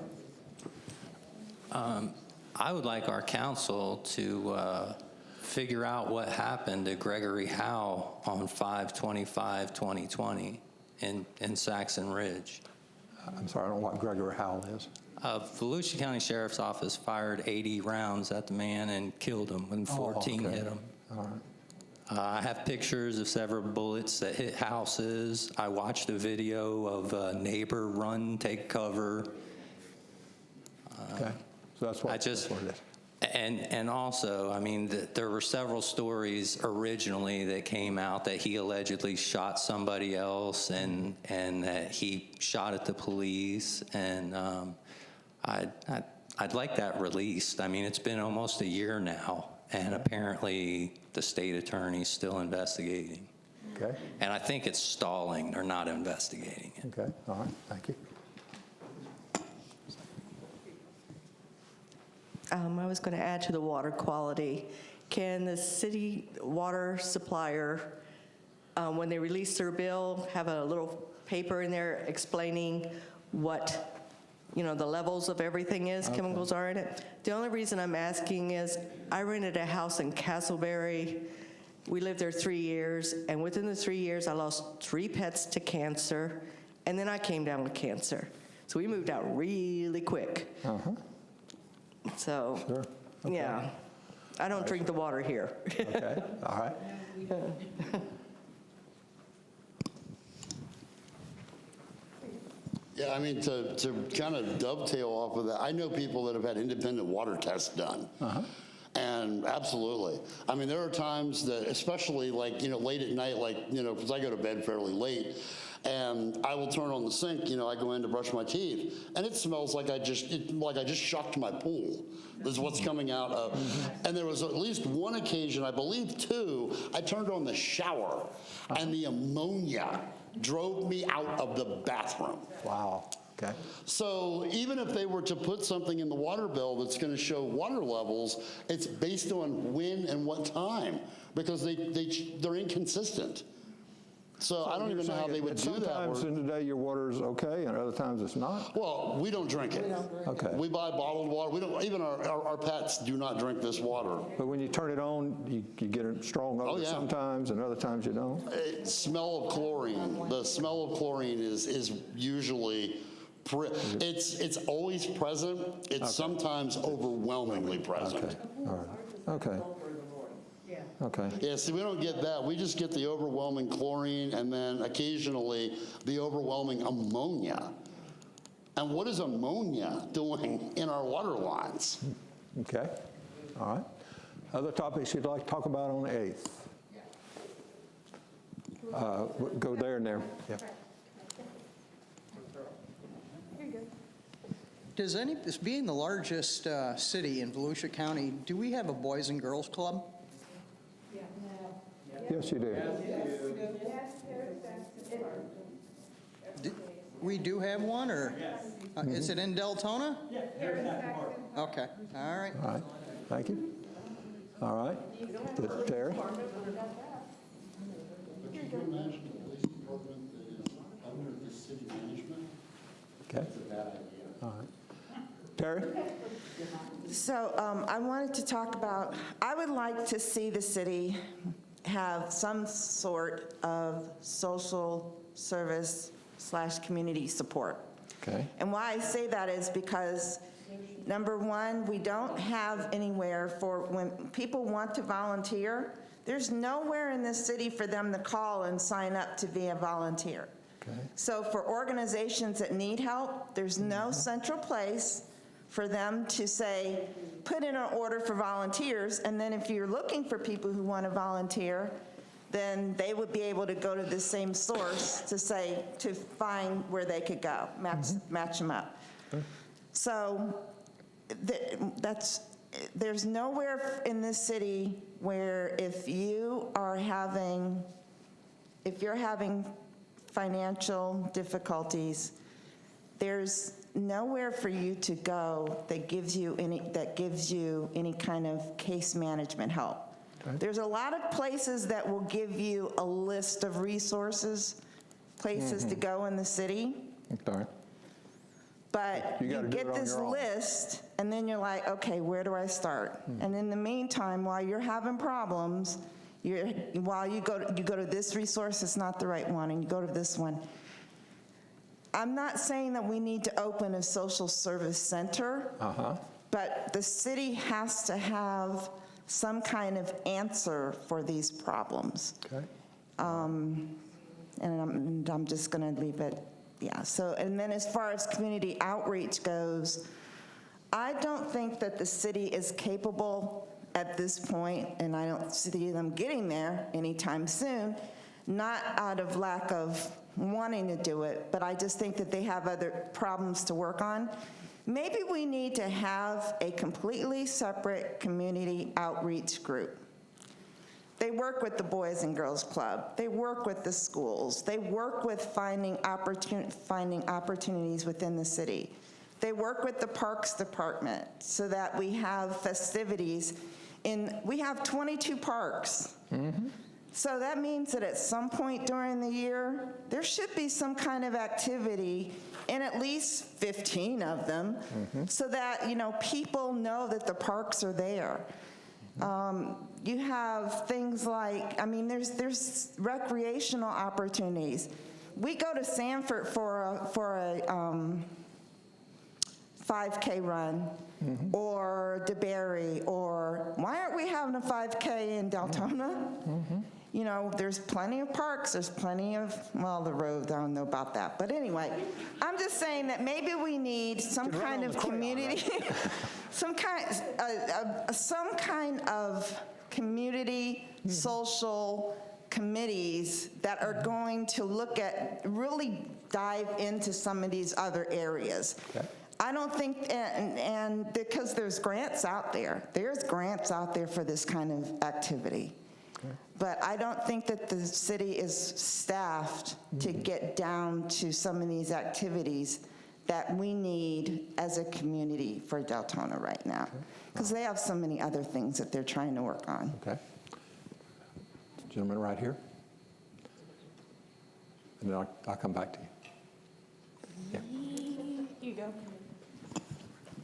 S5: I would like our council to figure out what happened to Gregory Howe on 5/25/2020 in Saxon Ridge.
S1: I'm sorry, I don't know what Gregory Howell is.
S5: Volusia County Sheriff's Office fired 80 rounds at the man and killed him when 14 hit him.
S1: All right.
S5: I have pictures of several bullets that hit houses. I watched a video of a neighbor run, take cover.
S1: Okay. So that's what, that's what it is.
S5: And also, I mean, there were several stories originally that came out that he allegedly shot somebody else and that he shot at the police. And I'd like that released. I mean, it's been almost a year now, and apparently the state attorney's still investigating.
S1: Okay.
S5: And I think it's stalling. They're not investigating it.
S1: Okay. All right. Thank you.
S4: I was going to add to the water quality. Can the city water supplier, when they release their bill, have a little paper in there explaining what, the levels of everything is, chemicals are in it? The only reason I'm asking is I rented a house in Castleberry. We lived there 3 years, and within the 3 years, I lost 3 pets to cancer, and then I came down with cancer. So we moved out really quick.
S1: Uh-huh.
S4: So,
S1: Sure. Okay.
S4: yeah, I don't drink the water here.
S1: Okay. All right.
S2: Yeah, I mean, to kind of dovetail off of that, I know people that have had independent water tests done. And absolutely. I mean, there are times that, especially like, late at night, like, because I go to bed fairly late, and I will turn on the sink, I go in to brush my teeth, and it smells like I just shocked my pool. This is what's coming out of. And there was at least one occasion, I believe 2, I turned on the shower, and the ammonia drove me out of the bathroom.
S1: Wow. Okay.
S2: So even if they were to put something in the water bill that's going to show water levels, it's based on when and what time, because they're inconsistent. So I don't even know how they would do that.
S1: Sometimes in the day your water is okay, and other times it's not?
S2: Well, we don't drink it.
S1: Okay.
S2: We buy bottled water. We don't, even our pets do not drink this water.
S1: But when you turn it on, you get a strong odor sometimes, and other times you don't?
S2: Smell of chlorine. The smell of chlorine is usually, it's always present. It's sometimes overwhelmingly present.
S1: Okay. All right. Okay. Okay.
S2: Yeah, see, we don't get that. We just get the overwhelming chlorine and then occasionally the overwhelming ammonia. And what is ammonia doing in our water lines?
S1: Okay. All right. Other topics you'd like to talk about on the 8th? Go there and there. Yeah.
S15: Does being the largest city in Volusia County, do we have a Boys and Girls Club?
S1: Yes, you do.
S15: We do have one, or? Is it in Deltona?
S1: Yeah.
S15: Okay, all right.
S1: All right, thank you. All right, Terry?
S2: But can you imagine a police department that is under the city management?
S1: Okay.
S2: That's a bad idea.
S1: All right. Terry?
S9: So I wanted to talk about, I would like to see the city have some sort of social service / community support.
S1: Okay.
S9: And why I say that is because, number one, we don't have anywhere for when people want to volunteer, there's nowhere in this city for them to call and sign up to be a volunteer.
S1: Okay.
S9: So for organizations that need help, there's no central place for them to say, put in an order for volunteers, and then if you're looking for people who want to volunteer, then they would be able to go to the same source to say, to find where they could go, match them up.
S1: Okay.
S9: So there's nowhere in this city where if you're having financial difficulties, there's nowhere for you to go that gives you any kind of case management help.
S1: Okay.
S9: There's a lot of places that will give you a list of resources, places to go in the city,
S1: Okay.
S9: but
S1: You
S9: you
S1: gotta do it
S9: get
S1: on
S9: this
S1: your own.
S9: list, and then you're like, okay, where do I start? And in the meantime, while you're having problems, while you go to this resource, it's not the right one, and you go to this one. I'm not saying that we need to open a social service center, but the city has to have some kind of answer for these problems.
S1: Okay.
S9: And I'm just going to leave it, yeah. So, and then as far as community outreach goes, I don't think that the city is capable at this point, and I don't see them getting there anytime soon, not out of lack of wanting to do it, but I just think that they have other problems to work on. Maybe we need to have a completely separate community outreach group. They work with the Boys and Girls Club. They work with the schools. They work with finding opportunities within the city. They work with the Parks Department so that we have festivities. We have 22 parks. So that means that at some point during the year, there should be some kind of activity in at least 15 of them, so that people know that the parks are there. You have things like, there's recreational opportunities. We go to Sanford for a 5K run, or DeBerry, or why aren't we having a 5K in Deltona? There's plenty of parks, there's plenty of, the road, I don't know about that. But anyway, I'm just saying that maybe we need some kind of community, some kind of community social committees that are going to really dive into some of these other areas.
S1: Okay.
S9: I don't think, and because there's grants out there for this kind of activity. Okay. But I don't think that the city is staffed to get down to some of these activities that we need as a community for Deltona right now, because they have so many other things that they're trying to work on.
S1: Okay. Gentleman right here. And then I'll come back to you. Yeah.
S12: You go.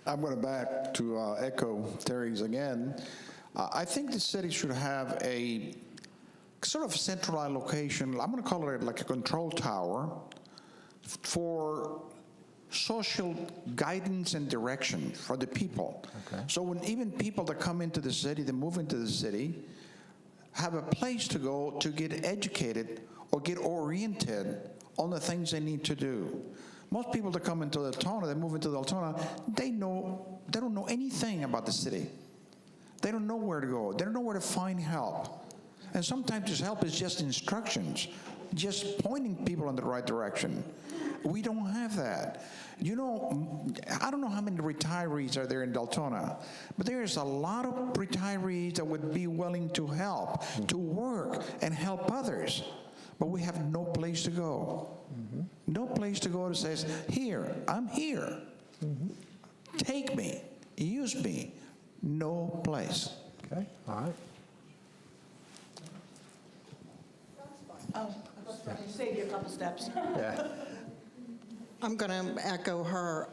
S10: I'm going back to echo Terry's again. I think the city should have a sort of centralized location. I'm going to call it like a control tower for social guidance and direction for the people.
S1: Okay.
S10: So when even people that come into the city, that move into the city, have a place to go to get educated or get oriented on the things they need to do. Most people that come into Deltona, they move into Deltona, they don't know anything about the city. They don't know where to go. They don't know where to find help. And sometimes this help is just instructions, just pointing people in the right direction. We don't have that. I don't know how many retirees are there in Deltona, but there's a lot of retirees that would be willing to help, to work and help others. but we have no place to go. No place to go that says, here, I'm here. Take me, use me. No place.
S1: Okay, all right.
S3: Oh, save you a couple steps.
S1: Yeah.
S13: I'm going to echo her.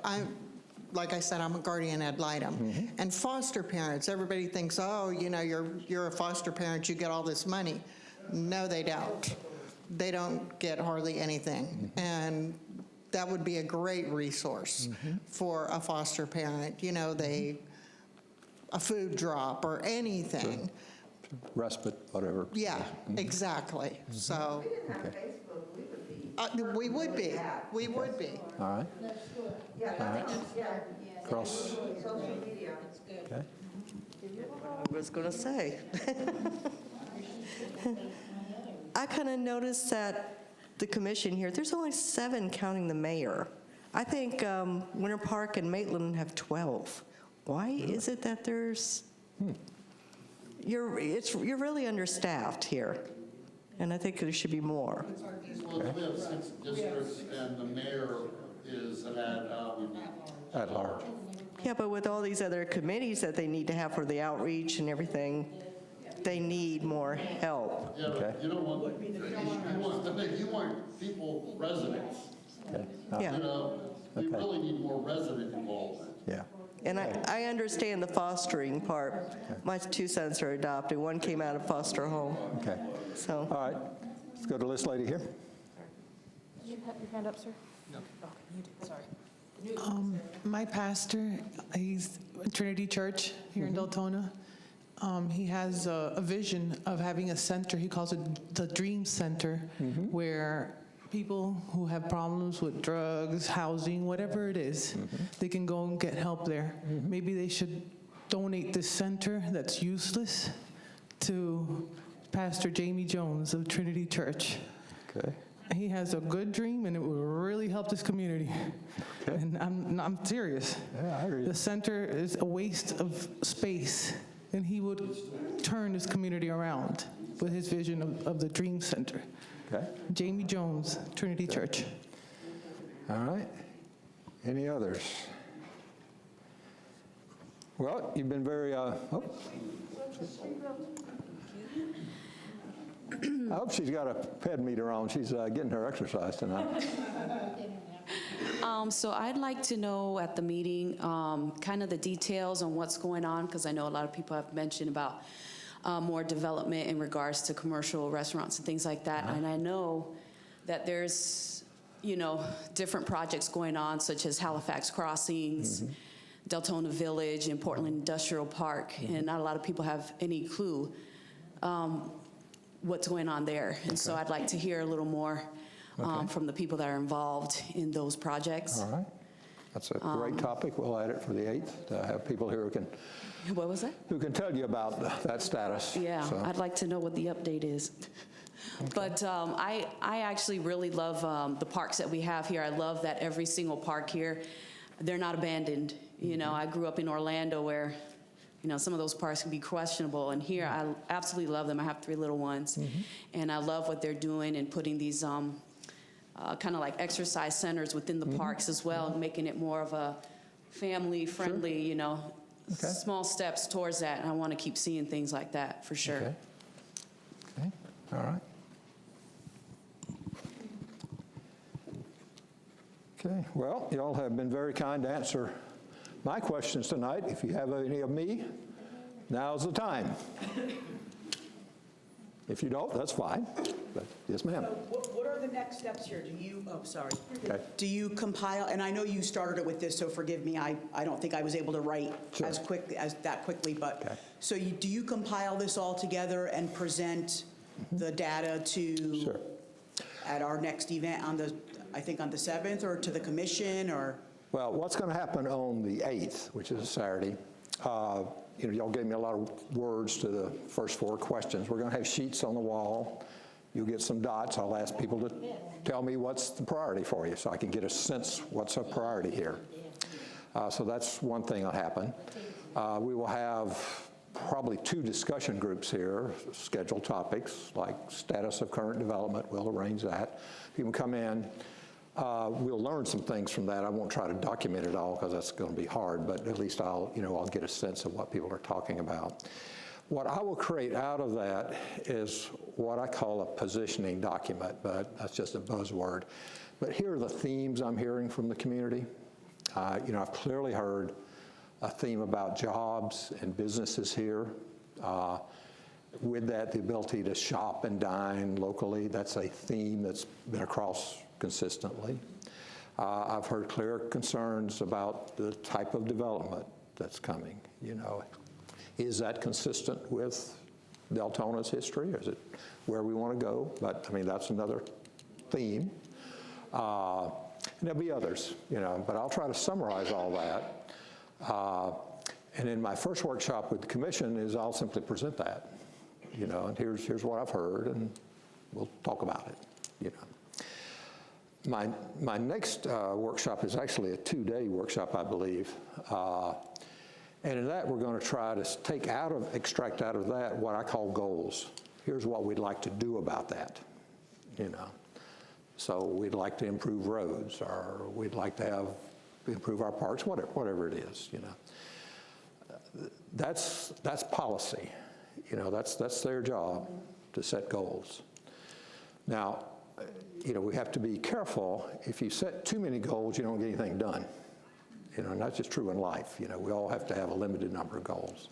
S13: Like I said, I'm a guardian ad litem. And foster parents, everybody thinks, oh, you know, you're a foster parent, you get all this money. No, they don't. They don't get hardly anything. And that would be a great resource for a foster parent. You know, a food drop or anything.
S1: Respite, whatever.
S13: Yeah, exactly. So we would be. We would be.
S1: All right. All right. Cross. Okay.
S4: I was going to say. I kind of noticed that the commission here, there's only 7 counting the mayor. I think Winter Park and Maitland have 12. Why is it that there's, you're really understaffed here, and I think there should be more.
S2: Well, we have 6 districts, and the mayor is
S1: At large.
S4: Yeah, but with all these other committees that they need to have for the outreach and everything, they need more help.
S2: Yeah, but you don't want, you want people, residents.
S1: Okay.
S4: Yeah.
S2: You know, we really need more resident involvement.
S1: Yeah.
S4: And I understand the fostering part. My 2 sons are adopted. One came out of foster home.
S1: Okay.
S4: So.
S1: All right. Let's go to this lady here.
S12: Did you have your hand up, sir? No. Okay, you did, sorry.
S6: My pastor, he's at Trinity Church here in Deltona. He has a vision of having a center. He calls it the Dream Center, where people who have problems with drugs, housing, whatever it is, they can go and get help there. Maybe they should donate this center that's useless to Pastor Jamie Jones of Trinity Church.
S1: Okay.
S6: He has a good dream, and it will really help this community. Okay. And I'm serious.
S1: Yeah, I agree.
S6: The center is a waste of space, and he would turn this community around with his vision of the Dream Center.
S1: Okay.
S6: Jamie Jones, Trinity Church.
S1: All right. Any others? Well, you've been very, I hope she's got a ped meter on. She's getting her exercise tonight.
S16: So I'd like to know at the meeting kind of the details on what's going on, because I know a lot of people have mentioned about more development in regards to commercial restaurants and things like that. And I know that there's, you know, different projects going on, such as Halifax Crossings, Deltona Village, and Portland Industrial Park, and not a lot of people have any clue what's going on there. And so I'd like to hear a little more from the people that are involved in those projects.
S1: All right. That's a great topic. We'll add it for the 8th to have people here who can.
S16: What was that?
S1: Who can tell you about that status.
S16: Yeah,
S1: so.
S16: I'd like to know what the update is. But I actually really love the parks that we have here. I love that every single park here, they're not abandoned. You know, I grew up in Orlando where, you know, some of those parks can be questionable. And here, I absolutely love them. I have 3 little ones. And I love what they're doing and putting these kind of like exercise centers within the parks as well, making it more of a family-friendly, you know, small steps towards that. And I want to keep seeing things like that for sure.
S1: Okay. Okay. All right. Okay. Well, y'all have been very kind to answer my questions tonight. If you have any of me, now's the time. If you don't, that's fine. But, yes, ma'am.
S3: So what are the next steps here? Do you, do you compile, and I know you started it with this, so forgive me, I don't think I was able to write as quickly, but, so do you compile this all together and present the data to, at our next event on the, I think on the 7th, or to the commission, or?
S1: Well, what's going to happen on the 8th, which is a Saturday, you know, y'all gave me a lot of words to the first 4 questions. We're going to have sheets on the wall. You'll get some dots. I'll ask people to tell me what's the priority for you so I can get a sense what's a priority here. So that's one thing that'll happen. We will have probably 2 discussion groups here, scheduled topics like status of current development. We'll arrange that. People come in. We'll learn some things from that. I won't try to document it all because that's going to be hard, but at least I'll get a sense of what people are talking about. What I will create out of that is what I call a positioning document, but that's just a buzzword. But here are the themes I'm hearing from the community. I've clearly heard a theme about jobs and businesses here. With that, the ability to shop and dine locally, that's a theme that's been across consistently. I've heard clear concerns about the type of development that's coming. Is that consistent with Deltona's history? Is it where we want to go? But I mean, that's another theme. And there'll be others, but I'll try to summarize all that. And in my first workshop with the commission is I'll simply present that, and here's what I've heard, and we'll talk about it, My next workshop is actually a 2-day workshop, I believe. And in that, we're going to try to extract out of that what I call goals. Here's what we'd like to do about that, So we'd like to improve roads, or we'd like to improve our parks, whatever it is, That's policy, that's their job to set goals. Now, we have to be careful. If you set too many goals, you don't get anything done. And that's just true in life. We all have to have a limited number of goals.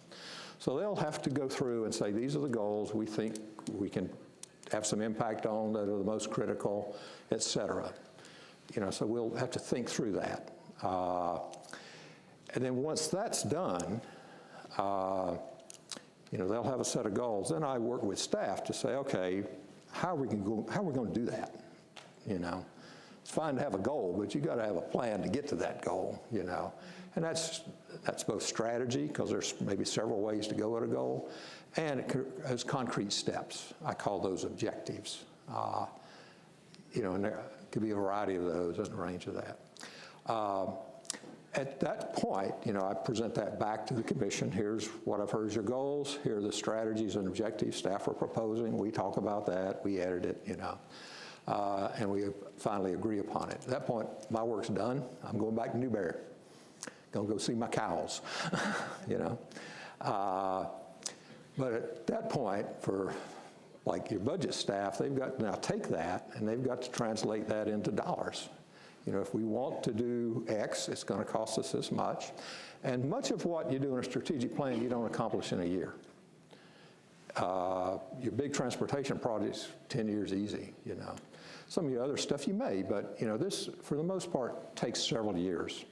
S1: So they'll have to go through and say, these are the goals we think we can have some impact on that are the most critical, et cetera. So we'll have to think through that. And then once that's done, they'll have a set of goals. Then I work with staff to say, okay, how are we going to do that? It's fine to have a goal, but you got to have a plan to get to that goal, And that's both strategy, because there's maybe several ways to go at a goal, and it has concrete steps. I call those objectives. And there could be a variety of those in the range of that. At that point, I present that back to the commission. Here's what I've heard as your goals. Here are the strategies and objectives staff are proposing. We talk about that. We edit it, and we finally agree upon it. At that point, my work's done. I'm going back to Newberry. Gonna go see my cows, But at that point, for like your budget staff, they've got to now take that and they've got to translate that into dollars. If we want to do X, it's going to cost us this much. And much of what you do in a strategic plan, you don't accomplish in a year. Your big transportation projects, 10 years easy, Some of your other stuff you may, but this, for the most part, takes several years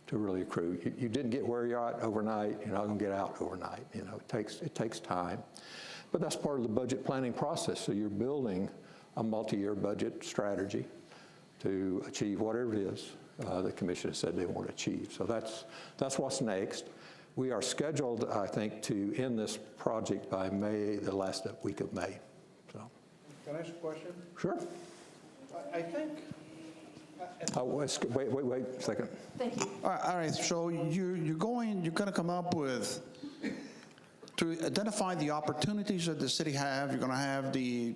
S1: to really accrue. You didn't get where you're at overnight, you're not going to get out overnight. It takes time. But that's part of the budget planning process. So you're building a multi-year budget strategy to achieve whatever it is the commission has said they want to achieve. So that's what's next. We are scheduled, I think, to end this project by May, the last week of May. So.
S10: Can I ask a question?
S1: Sure.
S10: I think...
S1: wait a second.
S12: Thank you.
S10: All right, so you're going to come up with, to identify the opportunities that the city have, you're going to have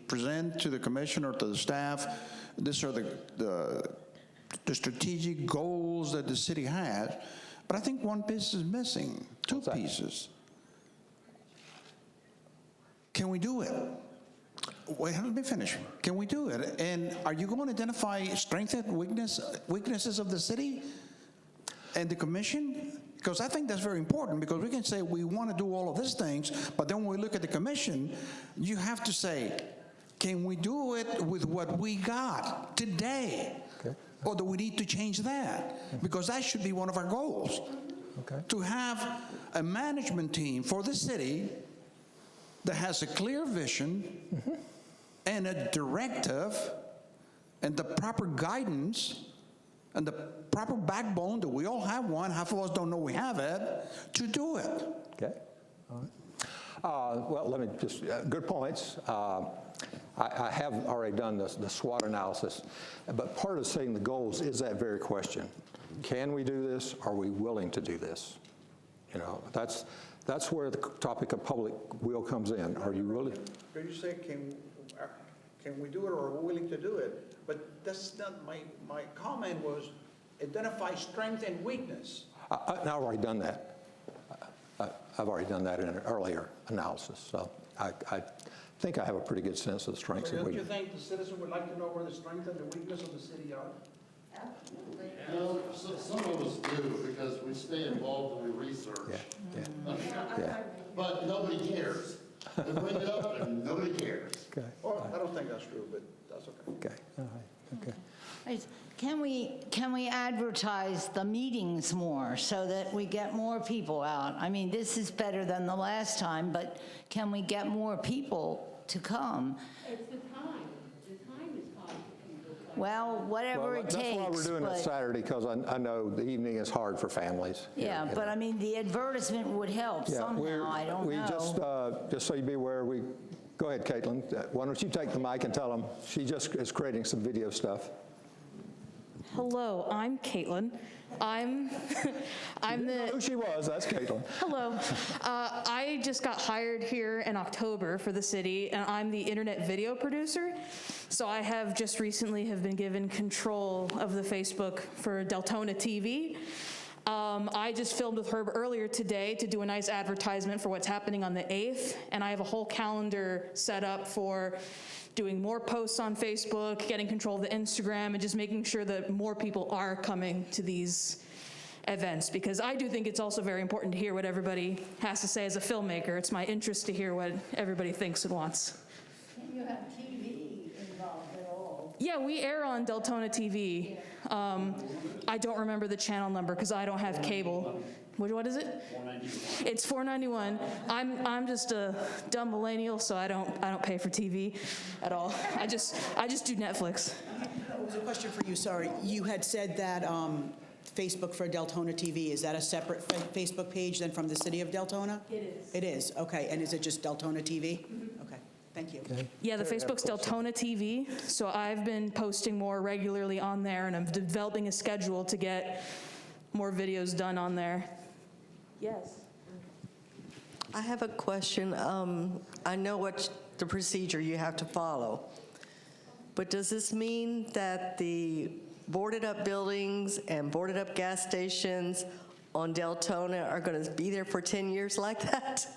S10: present to the commission or to the staff, these are the strategic goals that the city has, but I think one piece is missing, two pieces. Can we do it? Wait, let me finish. Can we do it? And are you going to identify strengths and weaknesses of the city and the commission? Because I think that's very important, because we can say we want to do all of these things, but then when we look at the commission, you have to say, can we do it with what we got today? Okay. Or do we need to change that? Because that should be one of our goals. Okay. To have a management team for the city that has a clear vision and a directive and the proper guidance and the proper backbone that we all have one, half of us don't know we have it, to do it.
S1: Okay. All right. Well, let me just, good points. I have already done the SWOT analysis, but part of setting the goals is that very question. Can we do this? Are we willing to do this? That's That's where the topic of public will comes in. Are you really?
S17: Did you say, can we do it or are we willing to do it? But that's not, my comment was identify strength and weakness.
S1: I've already done that. I've already done that in an earlier analysis. So I think I have a pretty good sense of the strengths
S17: So
S1: and
S17: don't you
S1: weaknesses.
S17: think the citizen would like to know where the strength and the weakness of the city are?
S2: Well, some of us do, because we stay involved and we research.
S1: Yeah.
S2: But nobody cares. They bring it up and nobody cares.
S1: Okay.
S17: Well, I don't think that's true, but that's okay.
S1: Okay. All right. Okay.
S7: Can we advertise the meetings more so that we get more people out? I mean, this is better than the last time, but can we get more people to come?
S11: It's the time. The time is hard for people.
S7: Well, whatever it takes.
S1: That's why we're doing it Saturday, because I know the evening is hard for families.
S7: Yeah, but I mean, the advertisement would help somehow, I don't know.
S1: Just so you be aware, go ahead, Caitlin. Why don't you take the mic and tell them, she just is creating some video stuff.
S12: Hello, I'm Caitlin. I'm
S1: Who she was, that's Caitlin.
S12: Hello. I just got hired here in October for the city, and I'm the internet video producer. So I have just recently have been given control of the Facebook for Deltona TV. I just filmed with Herb earlier today to do a nice advertisement for what's happening on the 8th, and I have a whole calendar set up for doing more posts on Facebook, getting control of the Instagram, and just making sure that more people are coming to these events, because I do think it's also very important to hear what everybody has to say as a filmmaker. It's my interest to hear what everybody thinks and wants.
S7: Can you have TV involved at all?
S12: Yeah, we air on Deltona TV. I don't remember the channel number because I don't have cable. What is it? 491. It's 491. I'm just a dumb millennial, so I don't pay for TV at all. I just do Netflix.
S3: It was a question for you, sorry. You had said that Facebook for Deltona TV, is that a separate Facebook page than from the city of Deltona?
S12: It is.
S3: It is, okay. And is it just Deltona TV? Okay, thank you.
S1: Okay.
S12: Yeah, the Facebook's Deltona TV, so I've been posting more regularly on there, and I'm developing a schedule to get more videos done on there. Yes.
S4: I have a question. I know what the procedure you have to follow, but does this mean that the boarded up buildings and boarded up gas stations on Deltona are going to be there for 10 years like that?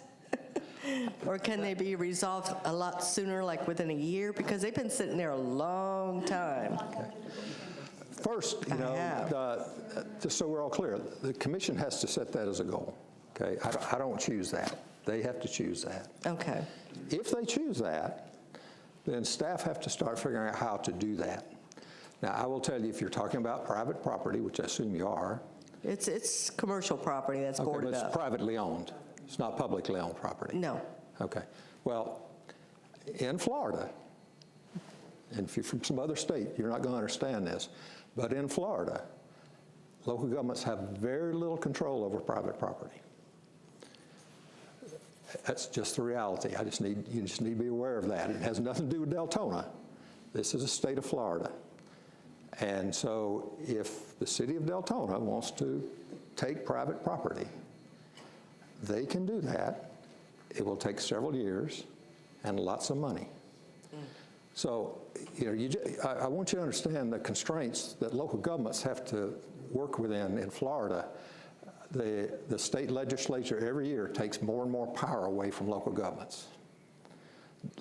S4: Or can they be resolved a lot sooner, like within a year? Because they've been sitting there a long time.
S1: Okay. First, just so we're all clear, the commission has to set that as a goal. Okay, I don't choose that. They have to choose that.
S4: Okay.
S1: If they choose that, then staff have to start figuring out how to do that. Now, I will tell you, if you're talking about private property, which I assume you are.
S4: It's commercial property that's boarded
S1: but
S4: up.
S1: it's privately owned. It's not publicly owned property.
S4: No.
S1: Okay. Well, in Florida, and if you're from some other state, you're not going to understand this, but in Florida, local governments have very little control over private property. That's just the reality. You just need to be aware of that. It has nothing to do with Deltona. This is a state of Florida. And so if the city of Deltona wants to take private property, they can do that. It will take several years and lots of money. So, I want you to understand the constraints that local governments have to work within in Florida. The state legislature every year takes more and more power away from local governments,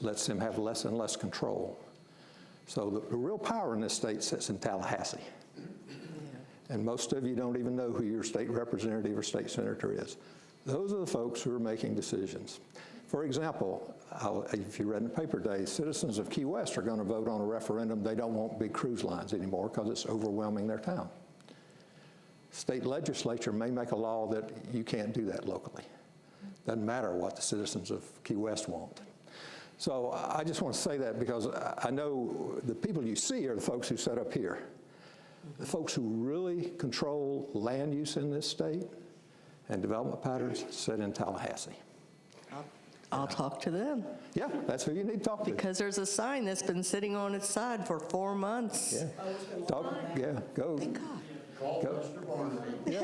S1: lets them have less and less control. So the real power in this state sits in Tallahassee. And most of you don't even know who your state representative or state senator is. Those are the folks who are making decisions. For example, if you read in the paper today, citizens of Key West are going to vote on a referendum. They don't want big cruise lines anymore because it's overwhelming their town. State legislature may make a law that you can't do that locally. Doesn't matter what the citizens of Key West want. So I just want to say that because I know the people you see are the folks who set up here. The folks who really control land use in this state and development patterns sit in Tallahassee.
S4: I'll talk to them.
S1: Yeah, that's who you need to talk to.
S4: Because there's a sign that's been sitting on its side for 4 months.
S1: Yeah. Go.
S2: Call Mr. Barnaby.
S1: Yeah.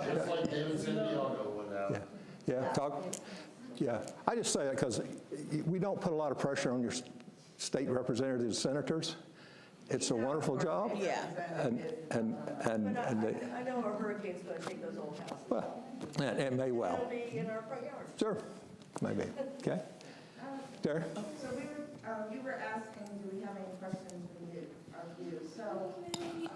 S2: Just like David Santiago would have.
S1: Yeah, yeah. I just say that because we don't put a lot of pressure on your state representatives and senators. It's a wonderful job.
S3: Yeah.
S1: And they,
S4: I know a hurricane's going to take those old houses.
S1: well, and it may well.
S4: It'll be in our front yard.
S1: Sure, maybe. Okay. Derek?
S9: So you were asking, do we have any questions of you? So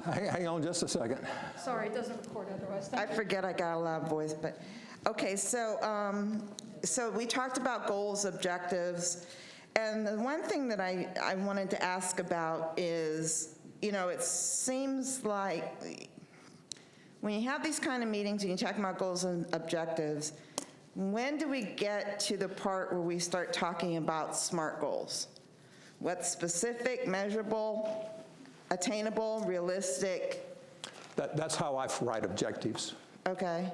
S1: Hang on just a second.
S12: Sorry, it doesn't record otherwise.
S9: I forget I got a loud voice, but, okay, so we talked about goals, objectives, and the one thing that I wanted to ask about is, you know, it seems like when you have these kind of meetings and you talk about goals and objectives, when do we get to the part where we start talking about SMART goals? What's specific, measurable, attainable, realistic?
S1: That's how I write objectives.
S9: Okay.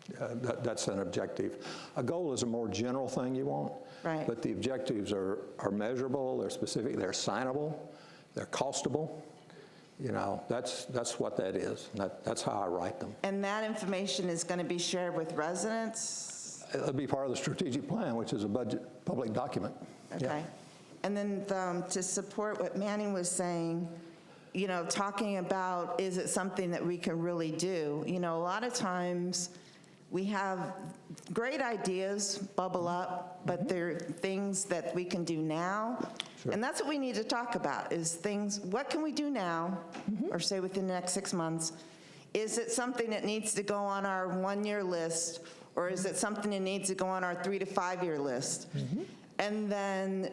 S1: That's an objective. A goal is a more general thing you want.
S9: Right.
S1: But the objectives are measurable, they're specific, they're assignable, they're costable. You know, that's what that is. That's how I write them.
S9: And that information is going to be shared with residents?
S1: It'll be part of the strategic plan, which is a public document.
S9: Okay.
S1: Yeah.
S9: And then to support what Manny was saying, you know, talking about, is it something that we can really do? You know, a lot of times we have great ideas bubble up, but they're things that we can do now.
S1: Sure.
S9: And that's what we need to talk about, is things, what can we do now, or say within the next 6 months? Is it something that needs to go on our 1-year list, or is it something that needs to go on our 3 to 5 year list? And then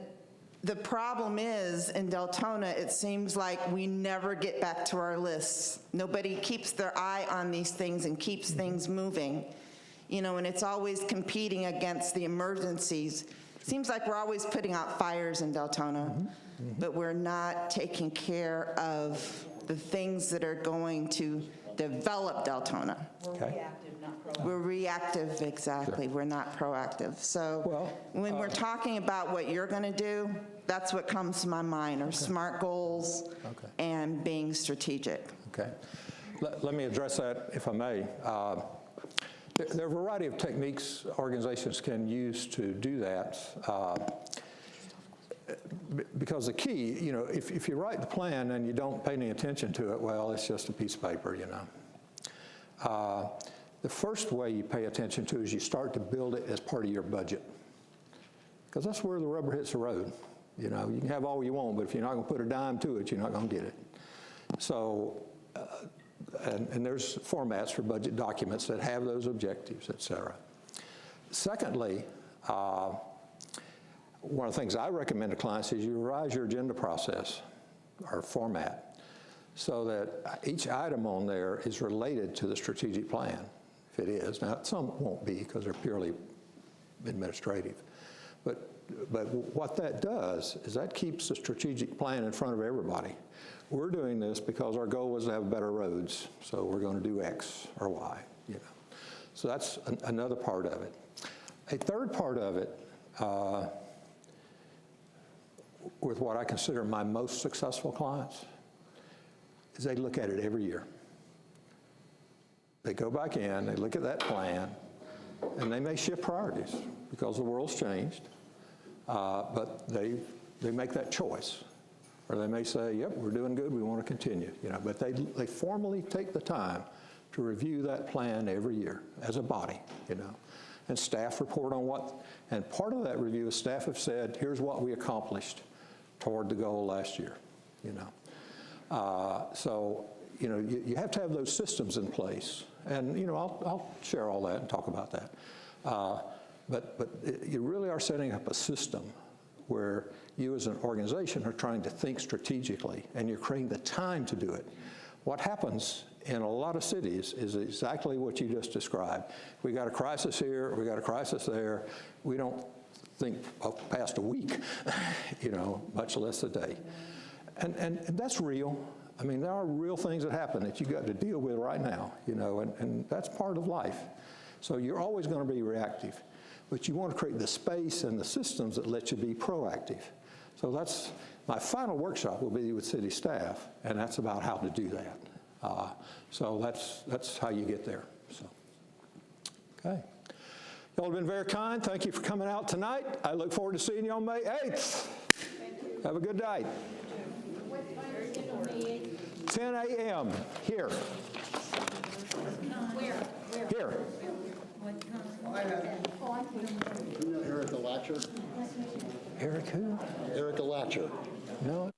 S9: the problem is, in Deltona, it seems like we never get back to our lists. Nobody keeps their eye on these things and keeps things moving. You know, and it's always competing against the emergencies. Seems like we're always putting out fires in Deltona, but we're not taking care of the things that are going to develop Deltona.
S1: Okay.
S9: We're reactive, exactly. We're not proactive. So when we're talking about what you're going to do, that's what comes to my mind, are SMART goals and being strategic.
S1: Okay. Let me address that, if I may. There are a variety of techniques organizations can use to do that. Because the key, you know, if you write the plan and you don't pay any attention to it, well, it's just a piece of paper, you know. The first way you pay attention to is you start to build it as part of your budget. Because that's where the rubber hits the road. You know, you can have all you want, but if you're not going to put a dime to it, you're not going to get it. So, and there's formats for budget documents that have those objectives, et cetera. Secondly, one of the things I recommend to clients is you revise your agenda process or format so that each item on there is related to the strategic plan, if it is. Now, some won't be because they're purely administrative. But what that does is that keeps the strategic plan in front of everybody. We're doing this because our goal was to have better roads, so we're going to do X or Y, you know. So that's another part of it. A third part of it, with what I consider my most successful clients, is they look at it every year. They go back in, they look at that plan, and they may shift priorities because the world's changed, but they make that choice. Or they may say, yep, we're doing good, we want to continue. You know, but they formally take the time to review that plan every year as a body, you know. And staff report on what, and part of that review is staff have said, here's what we accomplished toward the goal last year, you know. So, you know, you have to have those systems in place. And, you know, I'll share all that and talk about that. But you really are setting up a system where you as an organization are trying to think strategically, and you're creating the time to do it. What happens in a lot of cities is exactly what you just described. We got a crisis here, we got a crisis there. We don't think past a week, you know, much less a day. And that's real. I mean, there are real things that happen that you got to deal with right now, you know, and that's part of life. So you're always going to be reactive. But you want to create the space and the systems that let you be proactive. So that's, my final workshop will be with city staff, and that's about how to do that. So that's how you get there. So, okay. Y'all have been very kind. Thank you for coming out tonight. I look forward to seeing you on May 8th. Have a good night. 10 a.m. here. Here.
S2: Erica Latcher?
S1: Eric who?
S2: Erica Latcher.
S1: No.